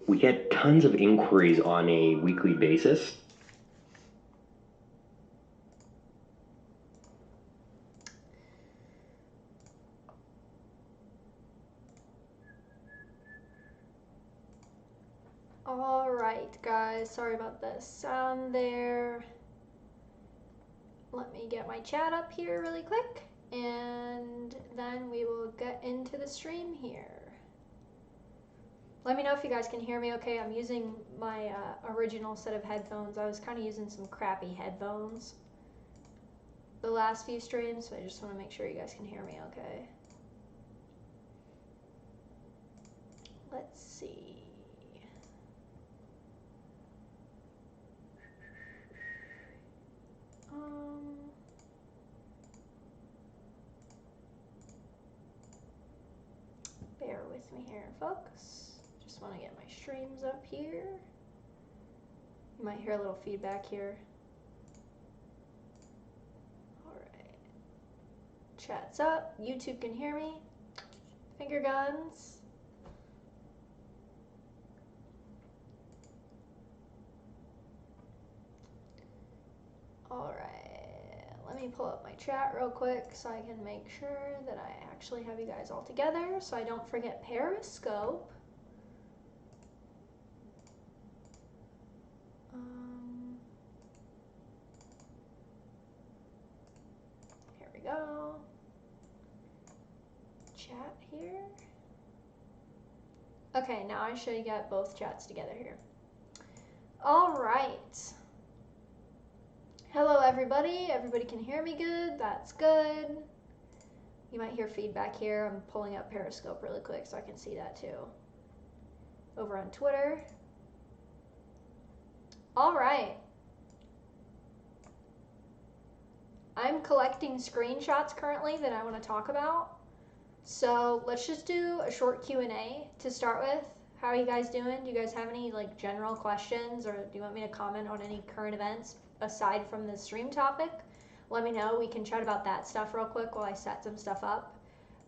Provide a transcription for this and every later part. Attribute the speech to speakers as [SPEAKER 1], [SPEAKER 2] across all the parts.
[SPEAKER 1] We get tons of inquiries on a weekly basis.
[SPEAKER 2] All right, guys, sorry about the sound there. Let me get my chat up here really quick, and then we will get into the stream here. Let me know if you guys can hear me okay. I'm using my original set of headphones. I was kind of using some crappy headphones the last few streams, so I just want to make sure you guys can hear me okay. Let's see. Bear with me here, folks. Just want to get my streams up here. You might hear a little feedback here. Alright. Chat's up. YouTube can hear me. Finger guns. Alright. Let me pull up my chat real quick so I can make sure that I actually have you guys all together so I don't forget Periscope. Here we go. Chat here. Okay, now I should get both chats together here. All right. Hello, everybody. Everybody can hear me good. That's good. You might hear feedback here. I'm pulling up Periscope really quick so I can see that too. Over on Twitter. All right. I'm collecting screenshots currently that I want to talk about. So let's just do a short Q&A to start with. How are you guys doing? Do you guys have any like general questions, or do you want me to comment on any current events aside from the stream topic? Let me know. We can chat about that stuff real quick while I set some stuff up.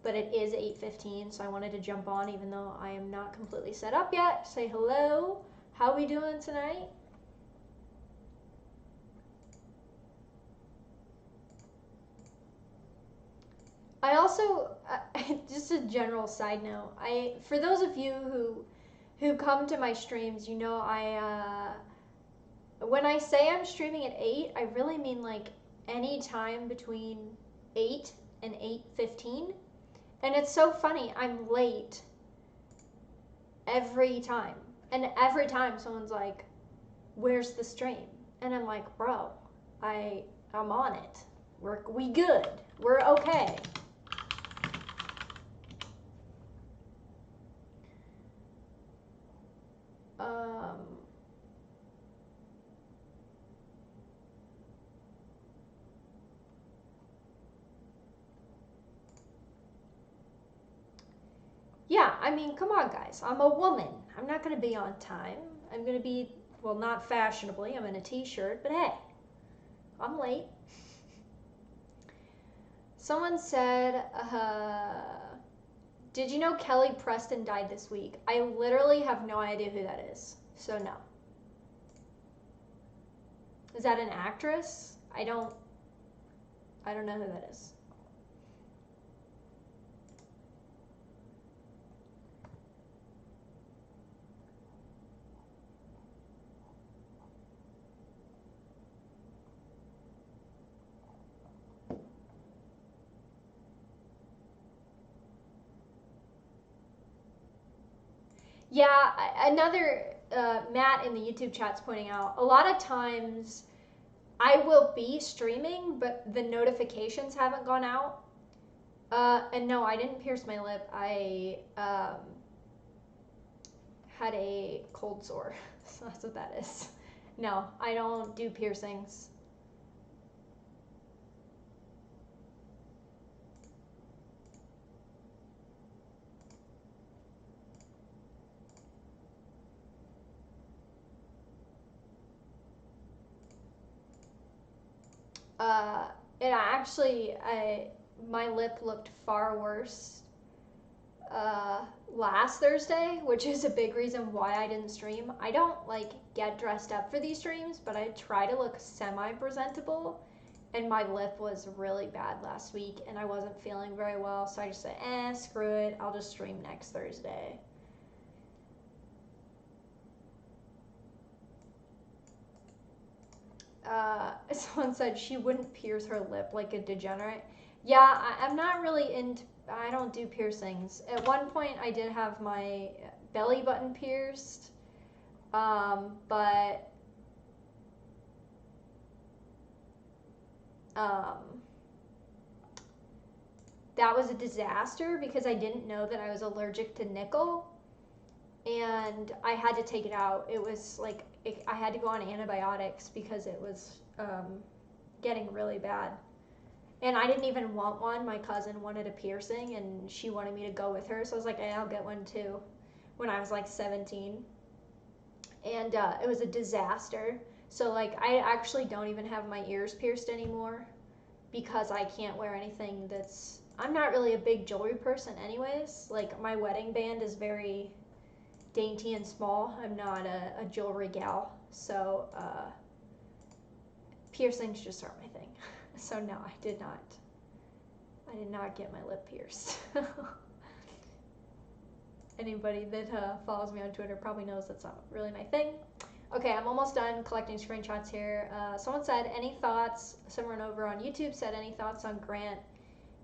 [SPEAKER 2] But it is 8:15, so I wanted to jump on even though I am not completely set up yet. Say hello. How are we doing tonight? I also, just a general side note, for those of you who come to my streams, you know when I say I'm streaming at 8, I really mean like any time between 8 and 8:15. And it's so funny, I'm late every time. And every time someone's like, where's the stream? And I'm like, bro, I'm on it. We good. We're okay. Yeah, I mean, come on, guys. I'm a woman. I'm not going to be on time. I'm going to be, well, not fashionably. I'm in a t-shirt, but hey, I'm late. Someone said, did you know Kelly Preston died this week? I literally have no idea who that is, so no. Is that an actress? I don't know who that is. Yeah, another Matt in the YouTube chat's pointing out, a lot of times I will be streaming, but the notifications haven't gone out. And no, I didn't pierce my lip. I had a cold sore. So that's what that is. No, I don't do piercings. It actually, my lip looked far worse last Thursday, which is a big reason why I didn't stream. I don't like get dressed up for these streams, but I try to look semi-presentable, and my lip was really bad last week, and I wasn't feeling very well, so I just said, screw it, I'll just stream next Thursday. Someone said she wouldn't pierce her lip like a degenerate. Yeah, I'm not really into, I don't do piercings. At one point I did have my belly button pierced, but that was a disaster because I didn't know that I was allergic to nickel, and I had to take it out. It was like, I had to go on antibiotics because it was getting really bad. And I didn't even want one. My cousin wanted a piercing, and she wanted me to go with her, so I was like, I'll get one too, when I was like 17. And it was a disaster. So like, I actually don't even have my ears pierced anymore because I can't wear anything that's, I'm not really a big jewelry person anyways. Like, my wedding band is very dainty and small. I'm not a jewelry gal, so piercings just aren't my thing. So no, I did not get my lip pierced. Anybody that follows me on Twitter probably knows that's not really my thing. Okay, I'm almost done collecting screenshots here. Someone said, any thoughts, someone over on YouTube said, any thoughts on Grant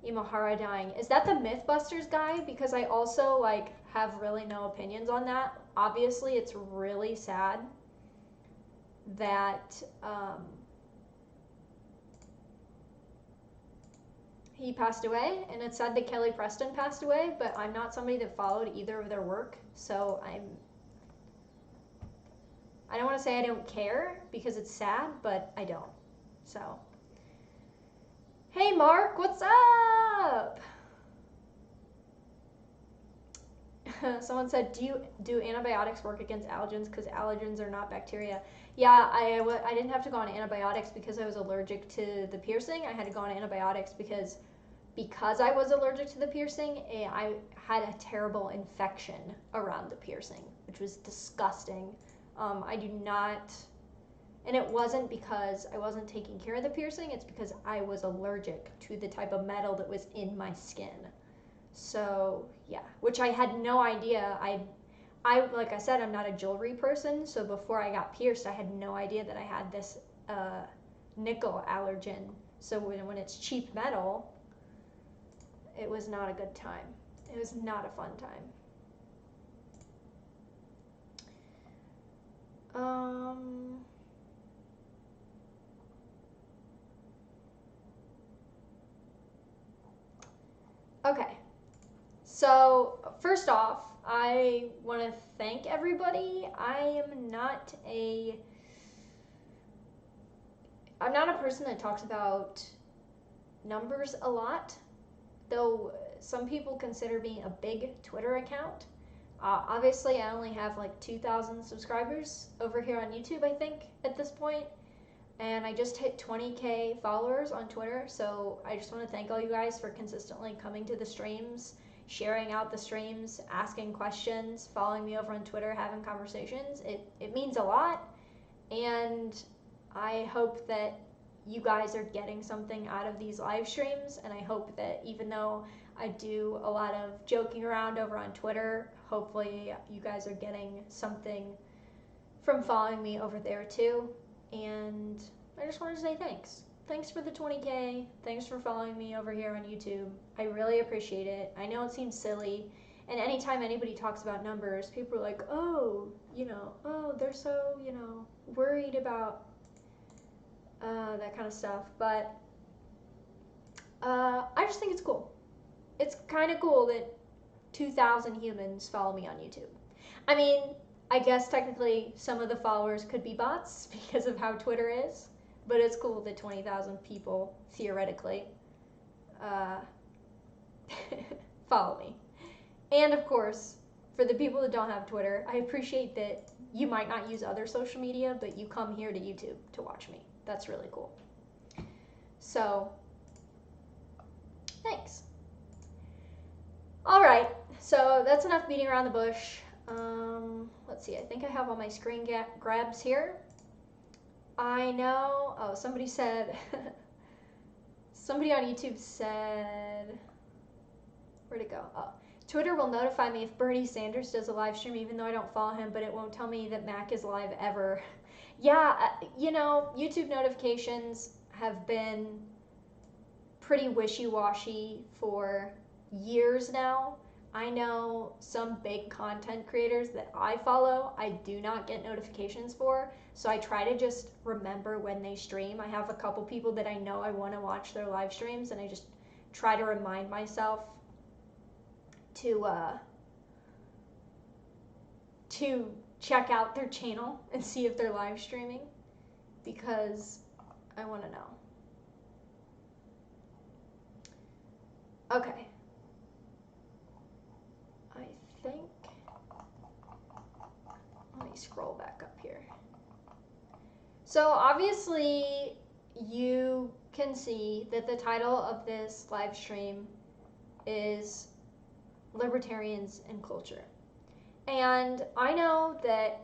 [SPEAKER 2] Imahara dying? Is that the Mythbusters guy? Because I also like have really no opinions on that. Obviously, it's really sad that he passed away, and it's sad that Kelly Preston passed away, but I'm not somebody that followed either of their work, so I don't want to say I don't care because it's sad, but I don't. So, hey Mark, what's up? Someone said, do antibiotics work against allergens? Because allergens are not bacteria. Yeah, I didn't have to go on antibiotics because I was allergic to the piercing. I had to go on antibiotics because I was allergic to the piercing, I had a terrible infection around the piercing, which was disgusting. I do not, and it wasn't because I wasn't taking care of the piercing, it's because I was allergic to the type of metal that was in my skin. So yeah, which I had no idea. I like I said, I'm not a jewelry person, so before I got pierced, I had no idea that I had this nickel allergen. So when it's cheap metal, it was not a good time. It was not a fun time. Okay. So, first off, I want to thank everybody. I'm not a person that talks about numbers a lot, though some people consider me a big Twitter account. Obviously, I only have like 2,000 subscribers over here on YouTube, I think, at this point. And I just hit 20K followers on Twitter, so I just want to thank all you guys for consistently coming to the streams, sharing out the streams, asking questions, following me over on Twitter, having conversations. It means a lot, and I hope that you guys are getting something out of these live streams, and I hope that even though I do a lot of joking around over on Twitter, hopefully you guys are getting something from following me over there too. And I just wanted to say thanks. Thanks for the 20K. Thanks for following me over here on YouTube. I really appreciate it. I know it seems silly, and anytime anybody talks about numbers, people are like, oh, they're so, worried about that kind of stuff. But I just think it's cool. It's kind of cool that 2,000 humans follow me on YouTube. I mean, I guess technically some of the followers could be bots because of how Twitter is, but it's cool that 20,000 people theoretically uh, follow me. And of course, for the people that don't have Twitter, I appreciate that you might not use other social media, but you come here to YouTube to watch me. That's really cool. So, thanks. All right, so that's enough beating around the bush. Let's see, I think I have all my screen grabs here. I know, oh, somebody said, somebody on YouTube said, where'd it go? Oh, Twitter will notify me if Bernie Sanders does a live stream, even though I don't follow him, but it won't tell me that Mac is live ever. Yeah, you know, YouTube notifications have been pretty wishy-washy for years now. I know some big content creators that I follow, I do not get notifications for, so I try to just remember when they stream. I have a couple people that I know I want to watch their live streams, and I just try to remind myself to check out their channel and see if they're live streaming, because I want to know. Okay. I think, let me scroll back up here. So obviously you can see that the title of this live stream is Libertarians and Culture. And I know that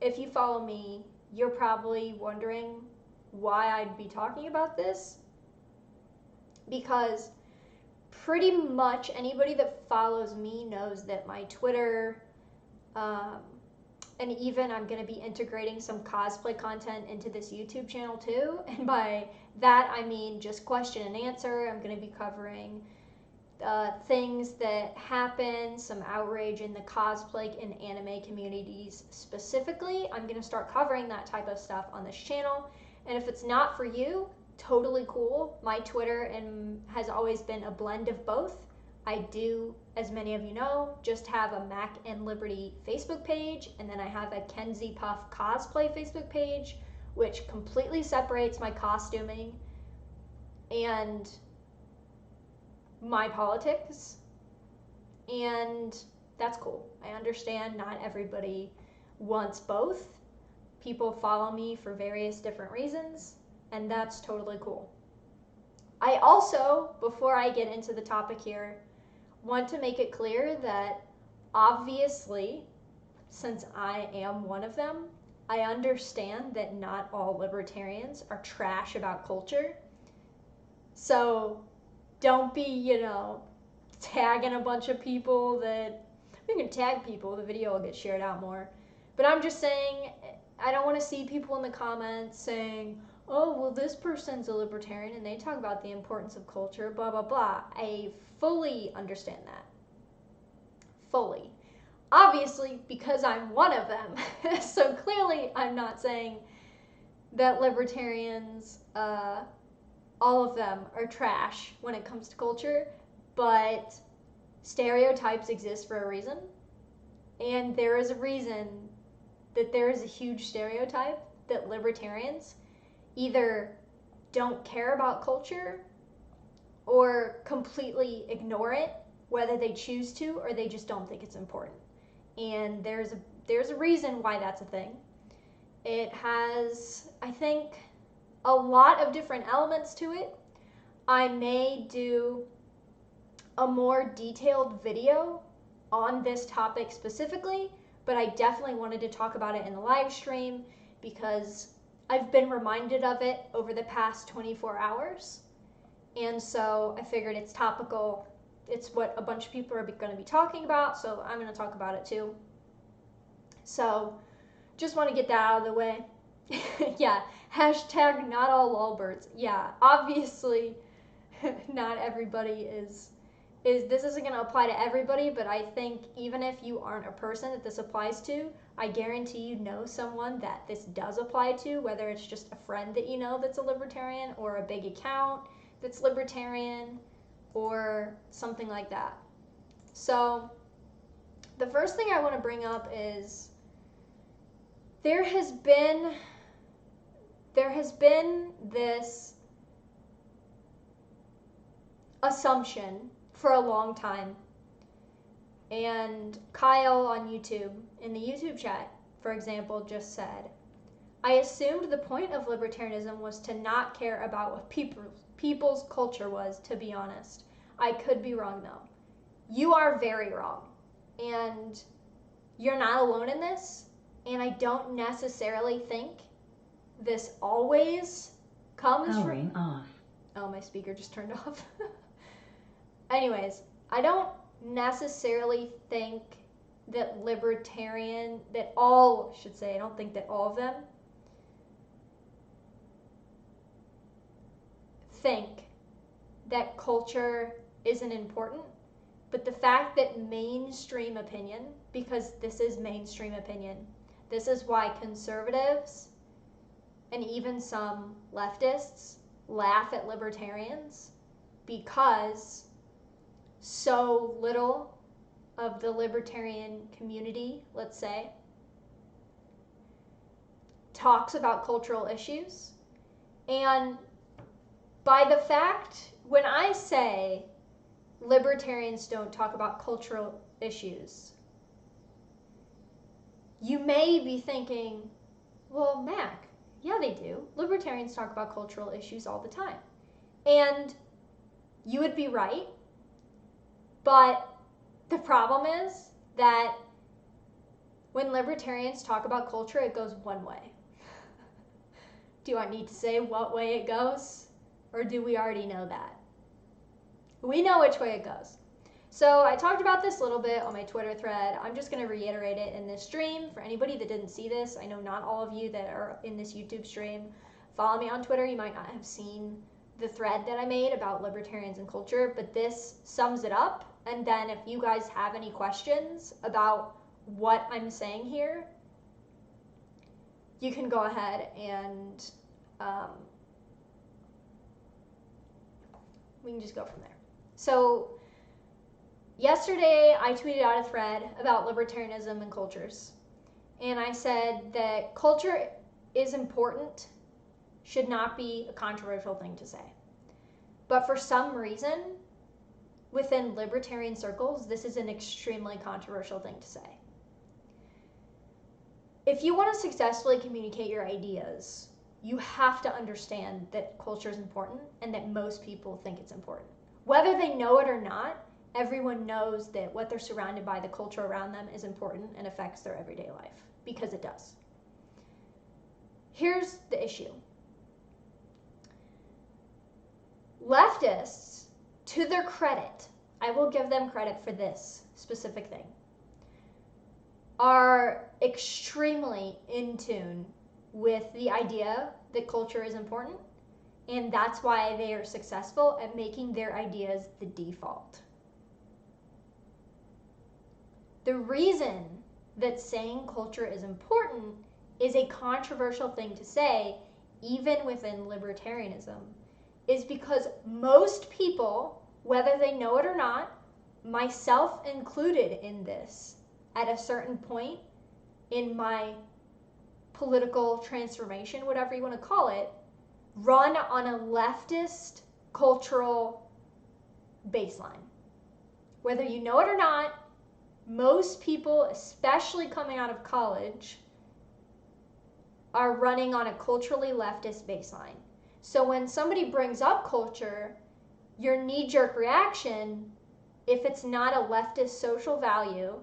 [SPEAKER 2] if you follow me, you're probably wondering why I'd be talking about this, because pretty much anybody that follows me knows that my Twitter, and even I'm going to be integrating some cosplay content into this YouTube channel too. And by that, I mean just question and answer. I'm going to be covering things that happen, some outrage in the cosplay and anime communities specifically. I'm going to start covering that type of stuff on this channel. And if it's not for you, totally cool. My Twitter has always been a blend of both. I do, as many of you know, just have a Mac and Liberty Facebook page, and then I have a Kenzie Puff cosplay Facebook page, which completely separates my costuming and my politics, and that's cool. I understand not everybody wants both. People follow me for various different reasons, and that's totally cool. I also, before I get into the topic here, want to make it clear that obviously, since I am one of them, I understand that not all libertarians are trash about culture. So don't be, tagging a bunch of people that, you can tag people, the video will get shared out more. But I'm just saying, I don't want to see people in the comments saying, oh, well, this person's a libertarian and they talk about the importance of culture, blah, blah, blah. I fully understand that. Fully. Obviously, because I'm one of them. So clearly, I'm not saying that libertarians, all of them, are trash when it comes to culture, but stereotypes exist for a reason. And there is a reason that there is a huge stereotype that libertarians either don't care about culture or completely ignore it, whether they choose to or they just don't think it's important. And there's a reason why that's a thing. It has, I think, a lot of different elements to it. I may do a more detailed video on this topic specifically, but I definitely wanted to talk about it in the live stream because I've been reminded of it over the past 24 hours. And so I figured it's topical. It's what a bunch of people are going to be talking about, so I'm going to talk about it too. So just want to get that out of the way. Yeah, hashtag not all lolbirds. Yeah, obviously not everybody is this isn't going to apply to everybody, but I think even if you aren't a person that this applies to, I guarantee you know someone that this does apply to, whether it's just a friend that you know that's a libertarian or a big account that's libertarian or something like that. So the first thing I want to bring up is there has been this assumption for a long time. And Kyle on YouTube, in the YouTube chat, for example, just said, I assumed the point of libertarianism was to not care about what people's culture was, to be honest. I could be wrong, though. You are very wrong. And you're not alone in this. And I don't necessarily think this always comes
[SPEAKER 3] Powering off.
[SPEAKER 2] Oh, my speaker just turned off. Anyways, I don't necessarily think that I don't think that all of them think that culture isn't important, but the fact that mainstream opinion, because this is mainstream opinion, this is why conservatives and even some leftists laugh at libertarians, because so little of the libertarian community, let's say, talks about cultural issues. And by the fact, when I say libertarians don't talk about cultural issues, you may be thinking, well, Mac, yeah, they do. Libertarians talk about cultural issues all the time. And you would be right. But the problem is that when libertarians talk about culture, it goes one way. Do I need to say what way it goes? Or do we already know that? We know which way it goes. So I talked about this a little bit on my Twitter thread. I'm just going to reiterate it in this stream. For anybody that didn't see this, I know not all of you that are in this YouTube stream follow me on Twitter. You might not have seen the thread that I made about libertarians and culture, but this sums it up. And then if you guys have any questions about what I'm saying here, you can go ahead and we can just go from there. So yesterday, I tweeted out a thread about libertarianism and cultures. And I said that culture is important, should not be a controversial thing to say. But for some reason, within libertarian circles, this is an extremely controversial thing to say. If you want to successfully communicate your ideas, you have to understand that culture is important and that most people think it's important. Whether they know it or not, everyone knows that what they're surrounded by, the culture around them, is important and affects their everyday life, because it does. Here's the issue. Leftists, to their credit, I will give them credit for this specific thing, are extremely in tune with the idea that culture is important, and that's why they are successful at making their ideas the default. The reason that saying culture is important is a controversial thing to say, even within libertarianism, is because most people, whether they know it or not, myself included in this, at a certain point in my political transformation, whatever you want to call it, run on a leftist cultural baseline. Whether you know it or not, most people, especially coming out of college, are running on a culturally leftist baseline. So when somebody brings up culture, your knee-jerk reaction, if it's not a leftist social value,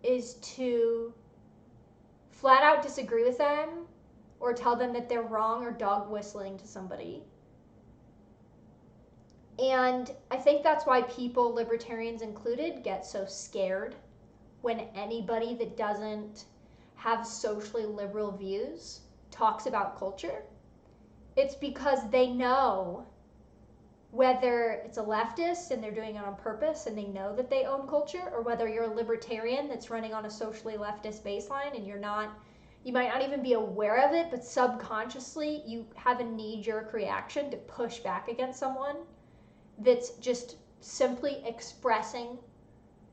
[SPEAKER 2] is to flat out disagree with them or tell them that they're wrong or dog whistling to somebody. And I think that's why people, libertarians included, get so scared when anybody that doesn't have socially liberal views talks about culture. It's because they know whether it's a leftist and they're doing it on purpose and they know that they own culture, or whether you're a libertarian that's running on a socially leftist baseline and you're not, you might not even be aware of it, but subconsciously you have a knee-jerk reaction to push back against someone that's just simply expressing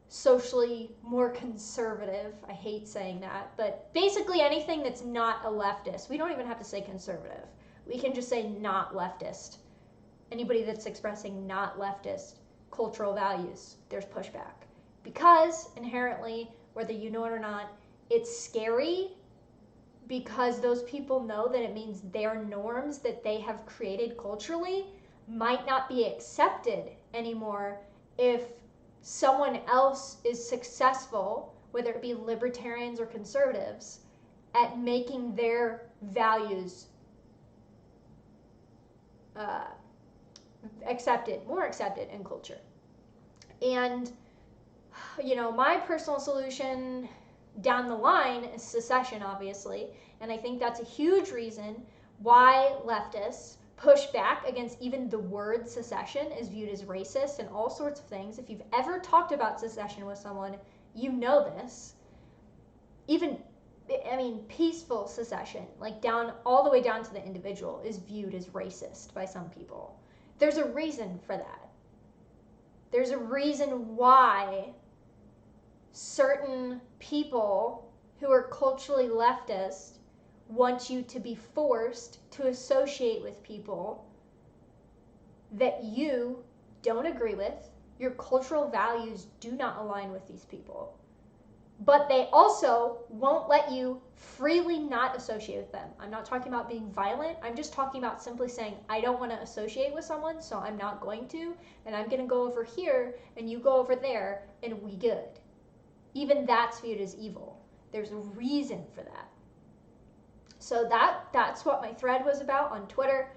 [SPEAKER 2] socially more conservative. I hate saying that, but basically anything that's not a leftist. We don't even have to say conservative. We can just say not leftist. Anybody that's expressing not leftist cultural values, there's pushback. Because inherently, whether you know it or not, it's scary because those people know that it means their norms that they have created culturally might not be accepted anymore if someone else is successful, whether it be libertarians or conservatives, at making their values more accepted in culture. And, you know, my personal solution down the line is secession, obviously. And I think that's a huge reason why leftists push back against even the word secession is viewed as racist and all sorts of things. If you've ever talked about secession with someone, you know this. Even, I mean, peaceful secession, like down all the way down to the individual, is viewed as racist by some people. There's a reason for that. There's a reason why certain people who are culturally leftist want you to be forced to associate with people that you don't agree with. Your cultural values do not align with these people. But they also won't let you freely not associate with them. I'm not talking about being violent. I'm just talking about simply saying, I don't want to associate with someone, so I'm not going to, and I'm going to go over here, and you go over there, and we good. Even that's viewed as evil. There's a reason for that. So that's what my thread was about on Twitter.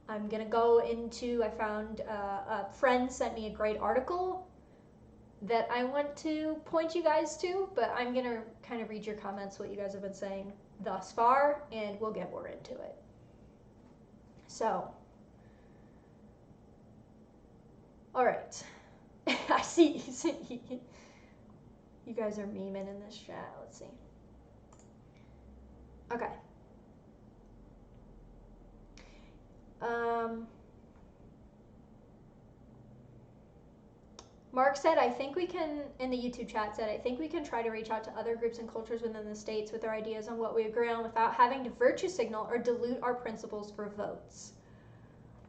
[SPEAKER 2] I'm going to go into, I found a friend sent me a great article that I want to point you guys to, but I'm going to kind of read your comments, what you guys have been saying thus far, and we'll get more into it. So, all right. I see you guys are memeing in this chat. Let's see. Okay. Mark said, I think we can, in the YouTube chat said, I think we can try to reach out to other groups and cultures within the states with our ideas on what we agree on without having to virtue signal or dilute our principles for votes.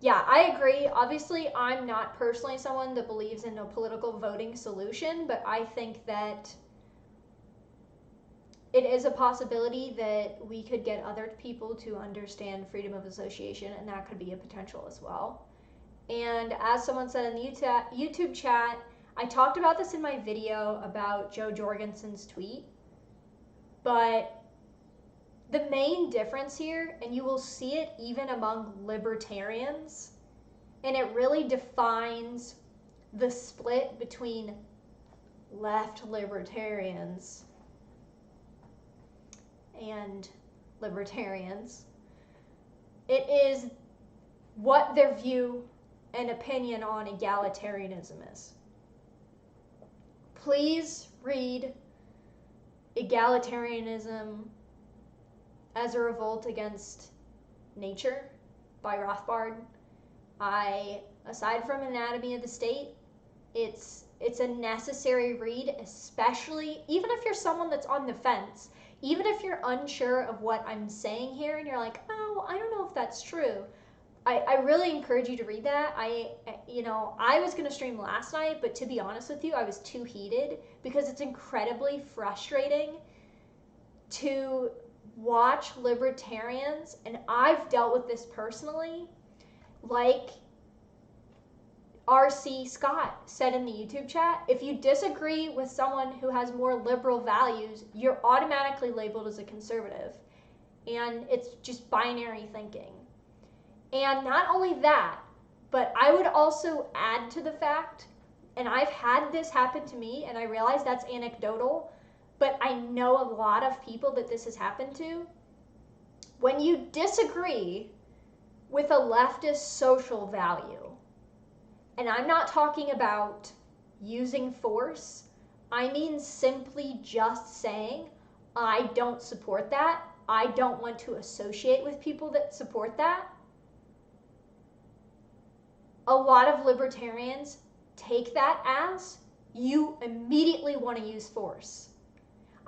[SPEAKER 2] Yeah, I agree. Obviously, I'm not personally someone that believes in a political voting solution, but I think that it is a possibility that we could get other people to understand freedom of association, and that could be a potential as well. And as someone said in the YouTube chat, I talked about this in my video about Joe Jorgensen's tweet, but the main difference here, and you will see it even among libertarians, and it really defines the split between left libertarians and libertarians. It is what their view and opinion on egalitarianism is. Please read Egalitarianism as a Revolt Against Nature by Rothbard. Aside from Anatomy of the State, it's a necessary read, especially even if you're someone that's on the fence, even if you're unsure of what I'm saying here and you're like, oh, I don't know if that's true. I really encourage you to read that. I was going to stream last night, but to be honest with you, I was too heated because it's incredibly frustrating to watch libertarians, and I've dealt with this personally, like R.C. Scott said in the YouTube chat, if you disagree with someone who has more liberal values, you're automatically labeled as a conservative. And it's just binary thinking. And not only that, but I would also add to the fact, and I've had this happen to me, and I realize that's anecdotal, but I know a lot of people that this has happened to. When you disagree with a leftist social value, and I'm not talking about using force, I mean simply just saying, I don't support that, I don't want to associate with people that support that. A lot of libertarians take that as you immediately want to use force.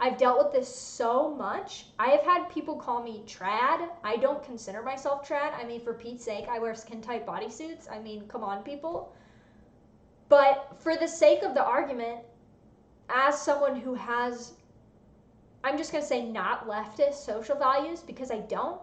[SPEAKER 2] I've dealt with this so much. I have had people call me trad. I don't consider myself trad. I mean, for Pete's sake, I wear skin-tight bodysuits. I mean, come on, people. But for the sake of the argument, as someone who has, I'm just going to say not leftist social values, because I don't,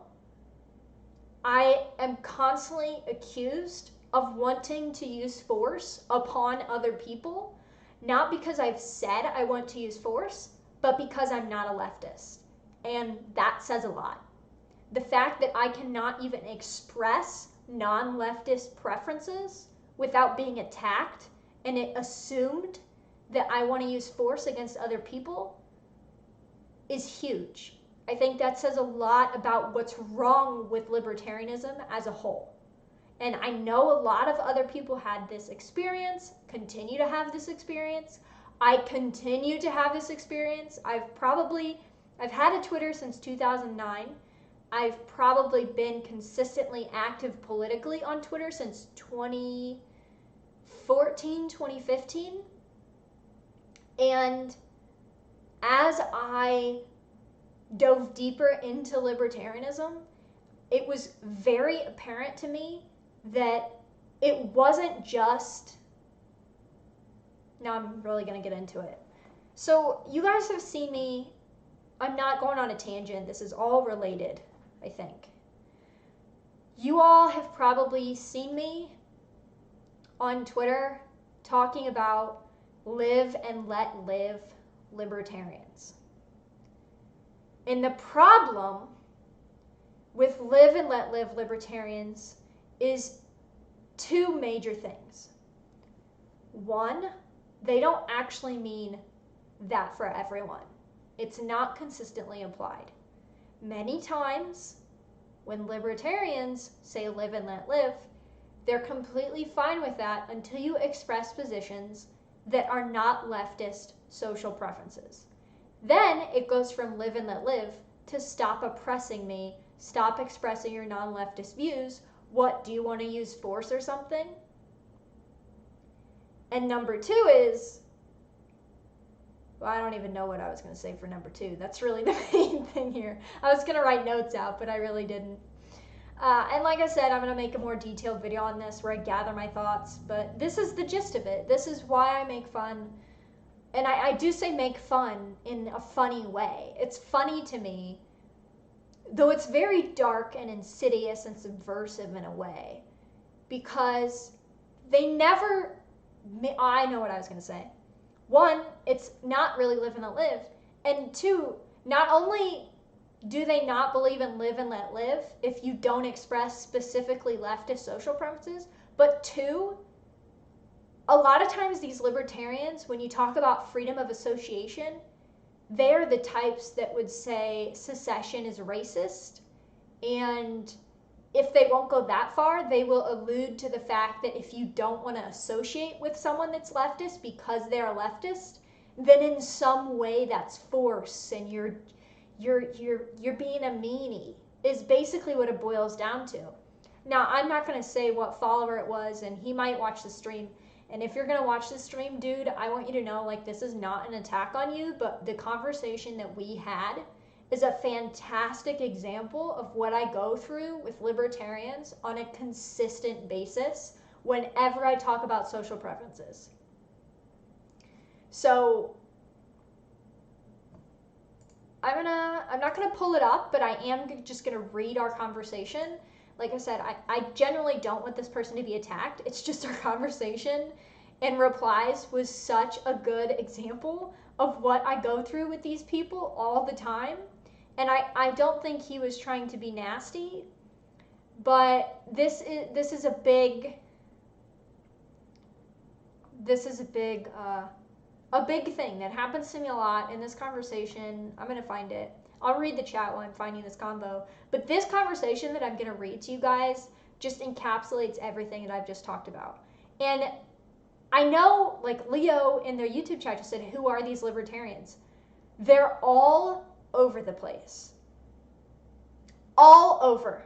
[SPEAKER 2] I am constantly accused of wanting to use force upon other people, not because I've said I want to use force, but because I'm not a leftist. And that says a lot. The fact that I cannot even express non-leftist preferences without being attacked and it assumed that I want to use force against other people is huge. I think that says a lot about what's wrong with libertarianism as a whole. And I know a lot of other people had this experience, continue to have this experience. I continue to have this experience. I've had a Twitter since 2009. I've probably been consistently active politically on Twitter since 2014, 2015. And as I dove deeper into libertarianism, it was very apparent to me that it wasn't just, now I'm really going to get into it. So you guys have seen me, I'm not going on a tangent, this is all related, I think. You all have probably seen me on Twitter talking about live and let live libertarians. And the problem with live and let live libertarians is two major things. One, they don't actually mean that for everyone. It's not consistently applied. Many times when libertarians say live and let live, they're completely fine with that until you express positions that are not leftist social preferences. Then it goes from live and let live to stop oppressing me, stop expressing your non-leftist views. What, do you want to use force or something? And number two is, well, I don't even know what I was going to say for number two. That's really the main thing here. I was going to write notes out, but I really didn't. And like I said, I'm going to make a more detailed video on this where I gather my thoughts, but this is the gist of it. This is why I make fun. And I do say make fun in a funny way. It's funny to me, though it's very dark and insidious and subversive in a way, because they never, I know what I was going to say. One, it's not really live and let live. And two, not only do they not believe in live and let live if you don't express specifically leftist social preferences, but two, a lot of times these libertarians, when you talk about freedom of association, they're the types that would say secession is racist. And if they won't go that far, they will allude to the fact that if you don't want to associate with someone that's leftist because they're a leftist, then in some way that's force and you're being a meanie, is basically what it boils down to. Now, I'm not going to say what follower it was, and he might watch the stream. And if you're going to watch this stream, dude, I want you to know, like, this is not an attack on you, but the conversation that we had is a fantastic example of what I go through with libertarians on a consistent basis whenever I talk about social preferences. So I'm not gonna pull it up, but I am just gonna read our conversation. Like I said, I generally don't want this person to be attacked. It's just our conversation, and replies was such a good example of what I go through with these people all the time. And I don't think he was trying to be nasty, but this is a big thing that happens to me a lot in this conversation. I'm going to find it. I'll read the chat while I'm finding this combo. But this conversation that I'm going to read to you guys just encapsulates everything that I've just talked about. And I know, like, Leo in their YouTube chat just said, who are these libertarians? They're all over the place. All over.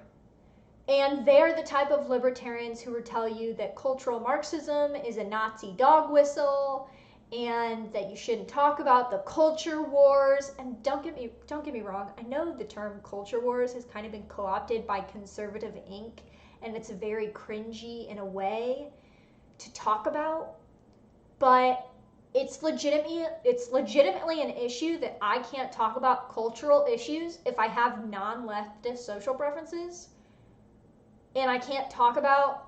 [SPEAKER 2] And they're the type of libertarians who will tell you that cultural Marxism is a Nazi dog whistle, and that you shouldn't talk about the culture wars. And don't get me wrong, I know the term culture wars has kind of been co-opted by conservative ink, and it's very cringy in a way to talk about, but it's legitimately an issue that I can't talk about cultural issues if I have non-leftist social preferences, and I can't talk about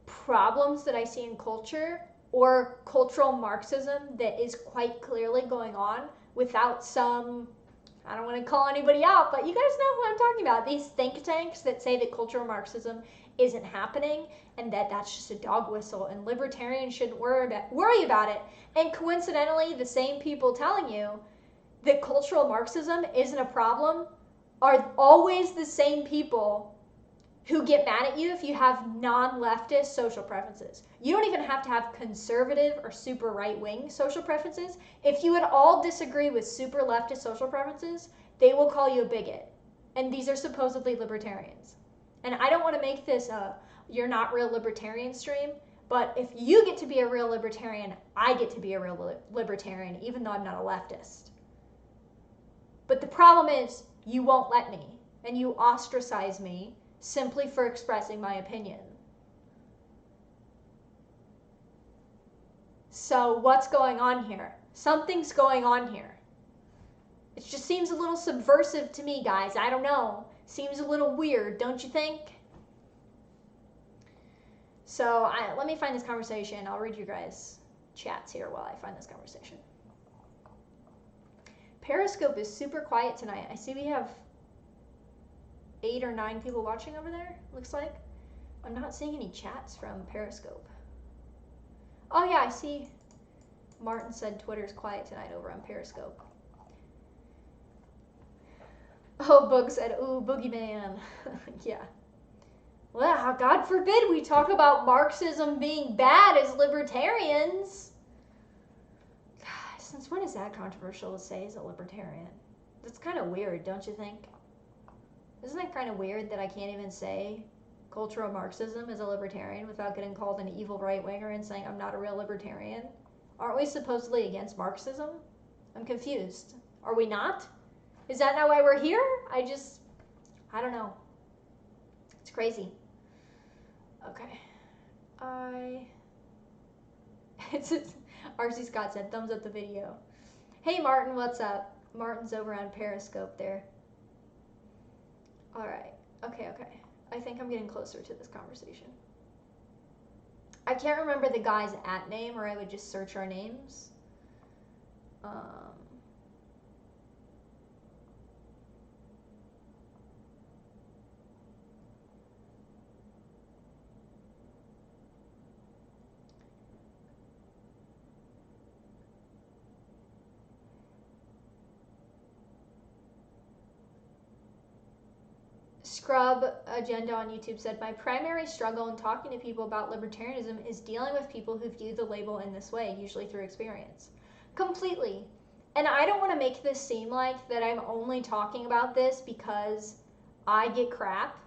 [SPEAKER 2] problems that I see in culture or cultural Marxism that is quite clearly going on without some, I don't want to call anybody out, but you guys know who I'm talking about. These think tanks that say that cultural Marxism isn't happening and that that's just a dog whistle and libertarians shouldn't worry about it. And coincidentally, the same people telling you that cultural Marxism isn't a problem are always the same people who get mad at you if you have non-leftist social preferences. You don't even have to have conservative or super right-wing social preferences. If you would all disagree with super leftist social preferences, they will call you a bigot. And these are supposedly libertarians. And I don't want to make this a you're not real libertarian stream, but if you get to be a real libertarian, I get to be a real libertarian, even though I'm not a leftist. But the problem is you won't let me, and you ostracize me simply for expressing my opinion. So what's going on here? Something's going on here. It just seems a little subversive to me, guys. I don't know. Seems a little weird, don't you think? So let me find this conversation. I'll read you guys' chats here while I find this conversation. Periscope is super quiet tonight. I see we have 8 or 9 people watching over there, looks like. I'm not seeing any chats from Periscope. Oh yeah, I see Martin said Twitter's quiet tonight over on Periscope. Oh, Boog said, ooh, boogeyman. Yeah. Well, God forbid we talk about Marxism being bad as libertarians. God, since when is that controversial to say as a libertarian? That's kind of weird, don't you think? Isn't it kind of weird that I can't even say cultural Marxism as a libertarian without getting called an evil right-winger and saying I'm not a real libertarian? Aren't we supposedly against Marxism? I'm confused. Are we not? Is that not why we're here? I don't know. It's crazy. Okay. RC Scott said, thumbs up the video. Hey Martin, what's up? Martin's over on Periscope there. Alright. Okay. I think I'm getting closer to this conversation. I can't remember the guy's @ name, or I would just search our names. Scrub Agenda on YouTube said, my primary struggle in talking to people about libertarianism is dealing with people who view the label in this way, usually through experience. Completely. And I don't want to make this seem like that I'm only talking about this because I get crap,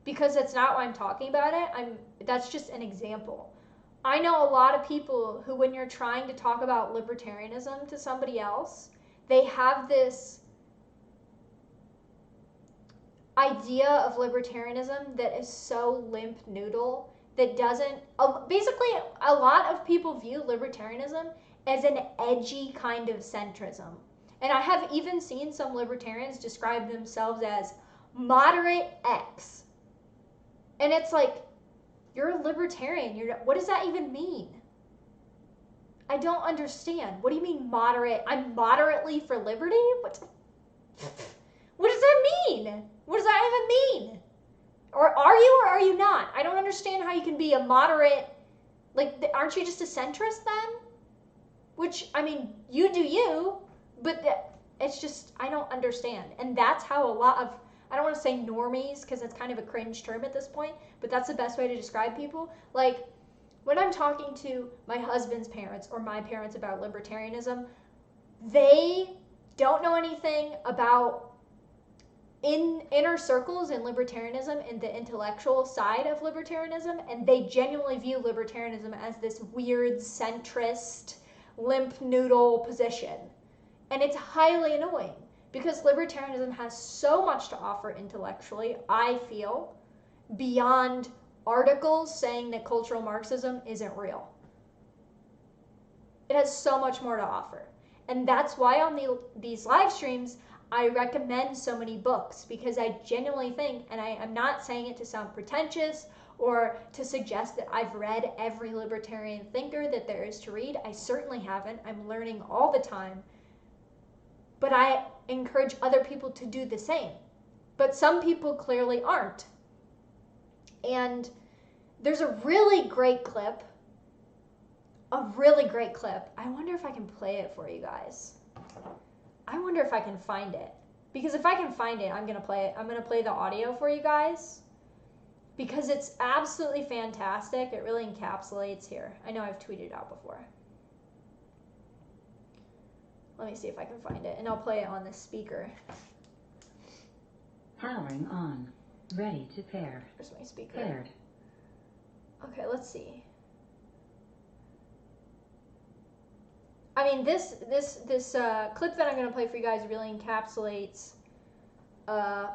[SPEAKER 2] because that's not why I'm talking about it. That's just an example. I know a lot of people who, when you're trying to talk about libertarianism to somebody else, they have this idea of libertarianism that is so limp noodle that doesn't, basically a lot of people view libertarianism as an edgy kind of centrism. And I have even seen some libertarians describe themselves as moderate X. And it's like, you're a libertarian. What does that even mean? I don't understand. What do you mean moderate? I'm moderately for liberty? What does that mean? What does that even mean? Or are you not? I don't understand how you can be a moderate, like, aren't you just a centrist then? Which, I mean, you do you, but it's just, I don't understand. And that's how a lot of, I don't want to say normies, because it's kind of a cringe term at this point, but that's the best way to describe people. Like, when I'm talking to my husband's parents or my parents about libertarianism, they don't know anything about in inner circles in libertarianism and the intellectual side of libertarianism, and they genuinely view libertarianism as this weird centrist, limp noodle position. And it's highly annoying because libertarianism has so much to offer intellectually, I feel, beyond articles saying that cultural Marxism isn't real. It has so much more to offer. And that's why on these live streams, I recommend so many books, because I genuinely think, and I'm not saying it to sound pretentious or to suggest that I've read every libertarian thinker that there is to read. I certainly haven't. I'm learning all the time. But I encourage other people to do the same. But some people clearly aren't. And there's a really great clip. I wonder if I can play it for you guys. I wonder if I can find it. Because if I can find it, I'm going to play it. I'm going to play the audio for you guys. Because it's absolutely fantastic. It really encapsulates here. I know I've tweeted it out before. Let me see if I can find it. And I'll play it on this speaker.
[SPEAKER 3] Powering on. Ready to pair.
[SPEAKER 2] Where's my speaker?
[SPEAKER 3] Paired.
[SPEAKER 2] Okay, let's see. I mean, this clip that I'm going to play for you guys really encapsulates a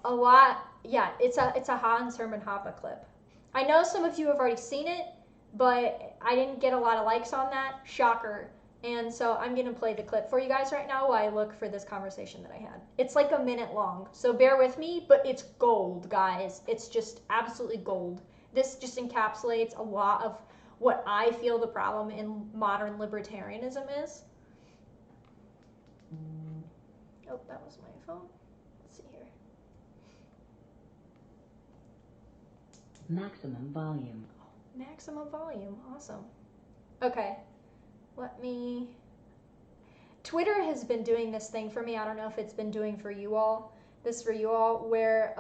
[SPEAKER 2] lot. Yeah, it's a Hans Hermann Hoppe clip. I know some of you have already seen it, but I didn't get a lot of likes on that. Shocker. And so I'm going to play the clip for you guys right now while I look for this conversation that I had. It's like a minute long, so bear with me, but it's gold, guys. It's just absolutely gold. This just encapsulates a lot of what I feel the problem in modern libertarianism is. Oh, that was my phone. Let's see here.
[SPEAKER 3] Maximum volume.
[SPEAKER 2] Maximum volume. Awesome. Okay. Let me... Twitter has been doing this thing for me. I don't know if it's been doing for you all. This for you all, where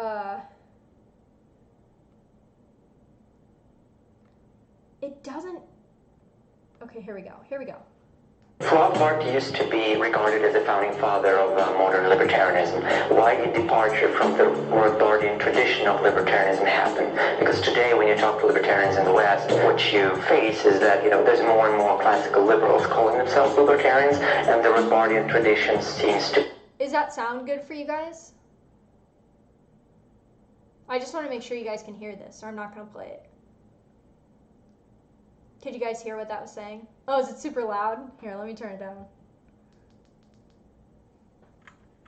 [SPEAKER 2] it doesn't... Okay, here we go.
[SPEAKER 4] Rothbard used to be regarded as the founding father of modern libertarianism. Why did departure from the Rothbardian tradition of libertarianism happen? Because today, when you talk to libertarians in the West, what you face is that, there's more and more classical liberals calling themselves libertarians, and the Rothbardian tradition seems to...
[SPEAKER 2] Does that sound good for you guys? I just want to make sure you guys can hear this, or I'm not going to play it. Could you guys hear what that was saying? Oh, is it super loud? Here, let me turn it down.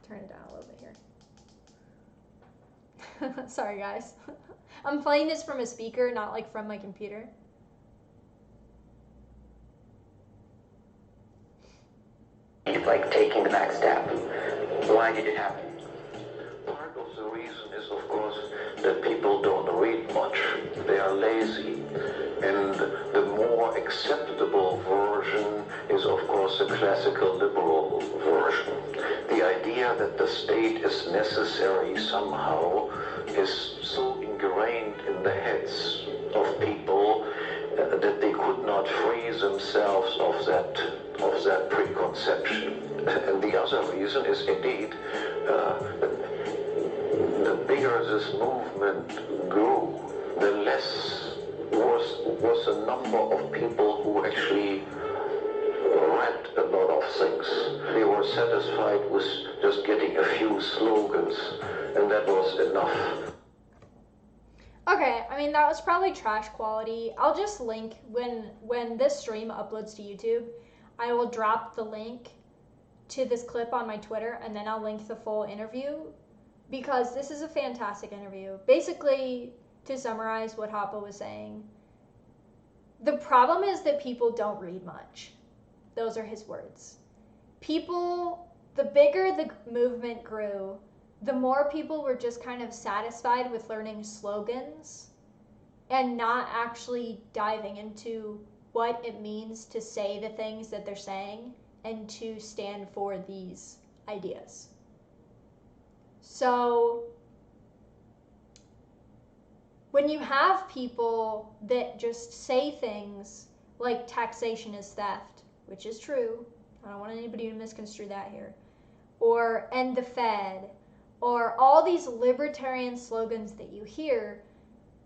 [SPEAKER 2] Turn it down a little bit here. Sorry, guys. I'm playing this from a speaker, not like from my computer.
[SPEAKER 4] Like taking the next step. Why did it happen?
[SPEAKER 5] Part of the reason is, of course, that people don't read much. They are lazy. And the more acceptable version is, of course, the classical liberal version. The idea that the state is necessary somehow is so ingrained in the heads of people that they could not free themselves of that preconception. And the other reason is indeed the bigger this movement grew, the less was the number of people who actually read a lot of things. They were satisfied with just getting a few slogans, and that was enough.
[SPEAKER 2] Okay, I mean, that was probably trash quality. I'll just link, when this stream uploads to YouTube, I will drop the link to this clip on my Twitter, and then I'll link the full interview, because this is a fantastic interview. Basically, to summarize what Hoppe was saying, the problem is that people don't read much. Those are his words. People, the bigger the movement grew, the more people were just kind of satisfied with learning slogans and not actually diving into what it means to say the things that they're saying and to stand for these ideas. So when you have people that just say things like taxation is theft, which is true, I don't want anybody to misconstrue that here, or end the Fed, or all these libertarian slogans that you hear,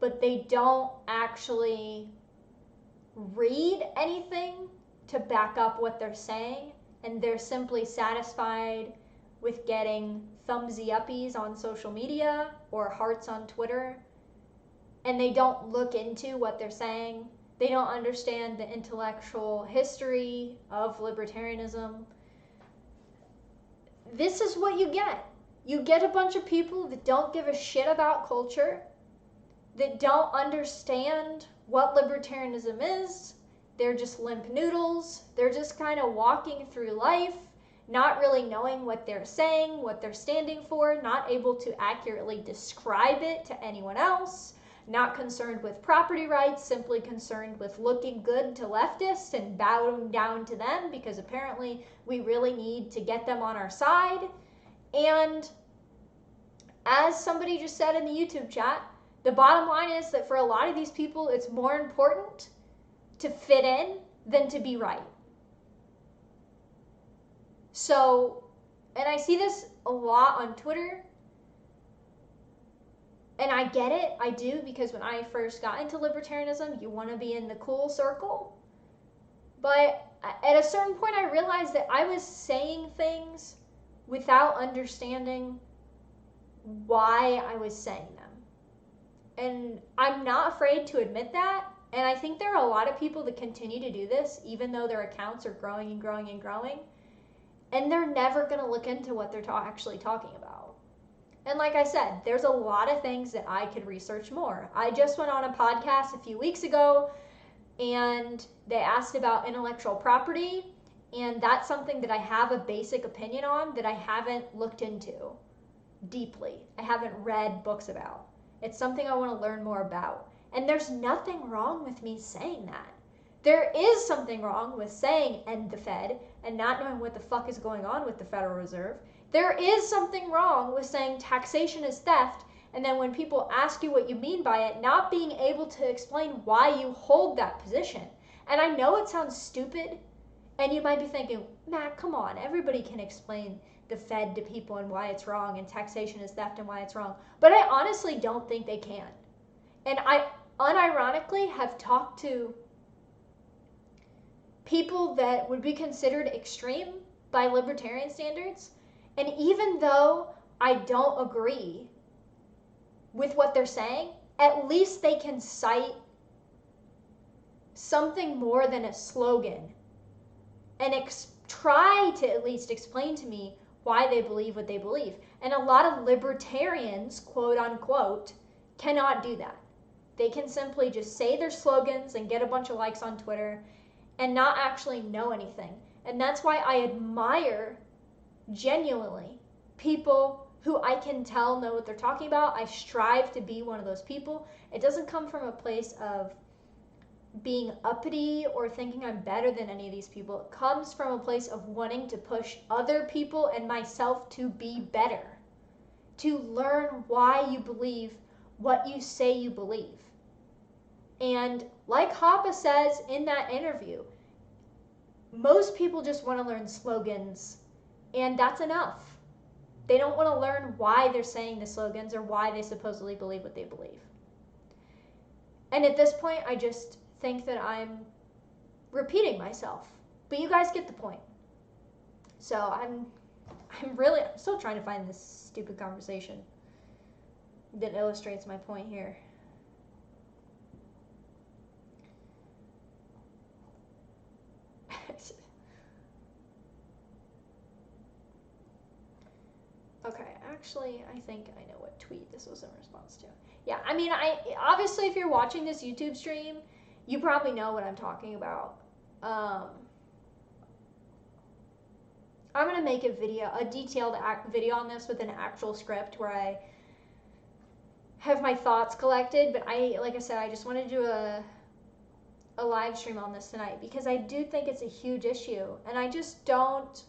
[SPEAKER 2] but they don't actually read anything to back up what they're saying, and they're simply satisfied with getting thumbsy uppies on social media or hearts on Twitter, and they don't look into what they're saying. They don't understand the intellectual history of libertarianism. This is what you get. You get a bunch of people that don't give a shit about culture, that don't understand what libertarianism is. They're just limp noodles. They're just kind of walking through life, not really knowing what they're saying, what they're standing for, not able to accurately describe it to anyone else, not concerned with property rights, simply concerned with looking good to leftists and bowing down to them because apparently we really need to get them on our side. And as somebody just said in the YouTube chat, the bottom line is that for a lot of these people, it's more important to fit in than to be right. So, and I see this a lot on Twitter, and I get it, I do, because when I first got into libertarianism, you want to be in the cool circle. But at a certain point, I realized that I was saying things without understanding why I was saying them. And I'm not afraid to admit that. And I think there are a lot of people that continue to do this, even though their accounts are growing and growing and growing. And they're never going to look into what they're actually talking about. And like I said, there's a lot of things that I could research more. I just went on a podcast a few weeks ago, and they asked about intellectual property. And that's something that I have a basic opinion on that I haven't looked into deeply. I haven't read books about. It's something I want to learn more about. And there's nothing wrong with me saying that. There is something wrong with saying end the Fed and not knowing what the fuck is going on with the Federal Reserve. There is something wrong with saying taxation is theft, and then when people ask you what you mean by it, not being able to explain why you hold that position. And I know it sounds stupid, and you might be thinking, Matt, come on, everybody can explain the Fed to people and why it's wrong, and taxation is theft and why it's wrong. But I honestly don't think they can. And I unironically have talked to people that would be considered extreme by libertarian standards, and even though I don't agree with what they're saying, at least they can cite something more than a slogan and try to at least explain to me why they believe what they believe. And a lot of libertarians, quote unquote, cannot do that. They can simply just say their slogans and get a bunch of likes on Twitter and not actually know anything. And that's why I admire, genuinely, people who I can tell know what they're talking about. I strive to be one of those people. It doesn't come from a place of being uppity or thinking I'm better than any of these people. It comes from a place of wanting to push other people and myself to be better, to learn why you believe what you say you believe. And like Hoppe says in that interview, most people just want to learn slogans, and that's enough. They don't want to learn why they're saying the slogans or why they supposedly believe what they believe. And at this point, I just think that I'm repeating myself. But you guys get the point. So I'm still trying to find this stupid conversation that illustrates my point here. Okay, actually, I think I know what tweet this was in response to. Yeah, I mean, obviously, if you're watching this YouTube stream, you probably know what I'm talking about. I'm going to make a detailed video on this with an actual script where I have my thoughts collected, but like I said, I just wanted to do a live stream on this tonight because I do think it's a huge issue, and I just don't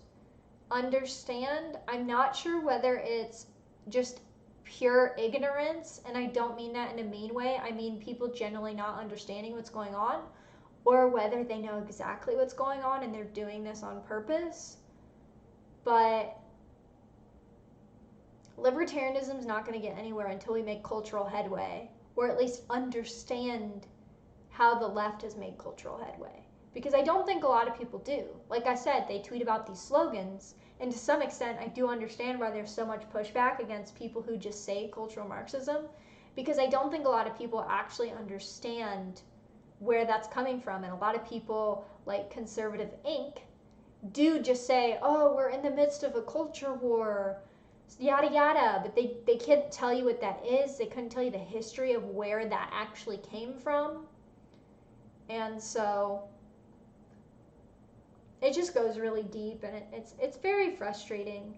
[SPEAKER 2] understand. I'm not sure whether it's just pure ignorance, and I don't mean that in a mean way. I mean people generally not understanding what's going on, or whether they know exactly what's going on and they're doing this on purpose. But libertarianism is not going to get anywhere until we make cultural headway, or at least understand how the left has made cultural headway. because I don't think a lot of people do. Like I said, they tweet about these slogans, and to some extent I do understand why there's so much pushback against people who just say cultural Marxism, because I don't think a lot of people actually understand where that's coming from. And a lot of people like Conservative Inc. do just say, oh, we're in the midst of a culture war, yada yada, but they can't tell you what that is. They couldn't tell you the history of where that actually came from. And so it just goes really deep, and it's very frustrating.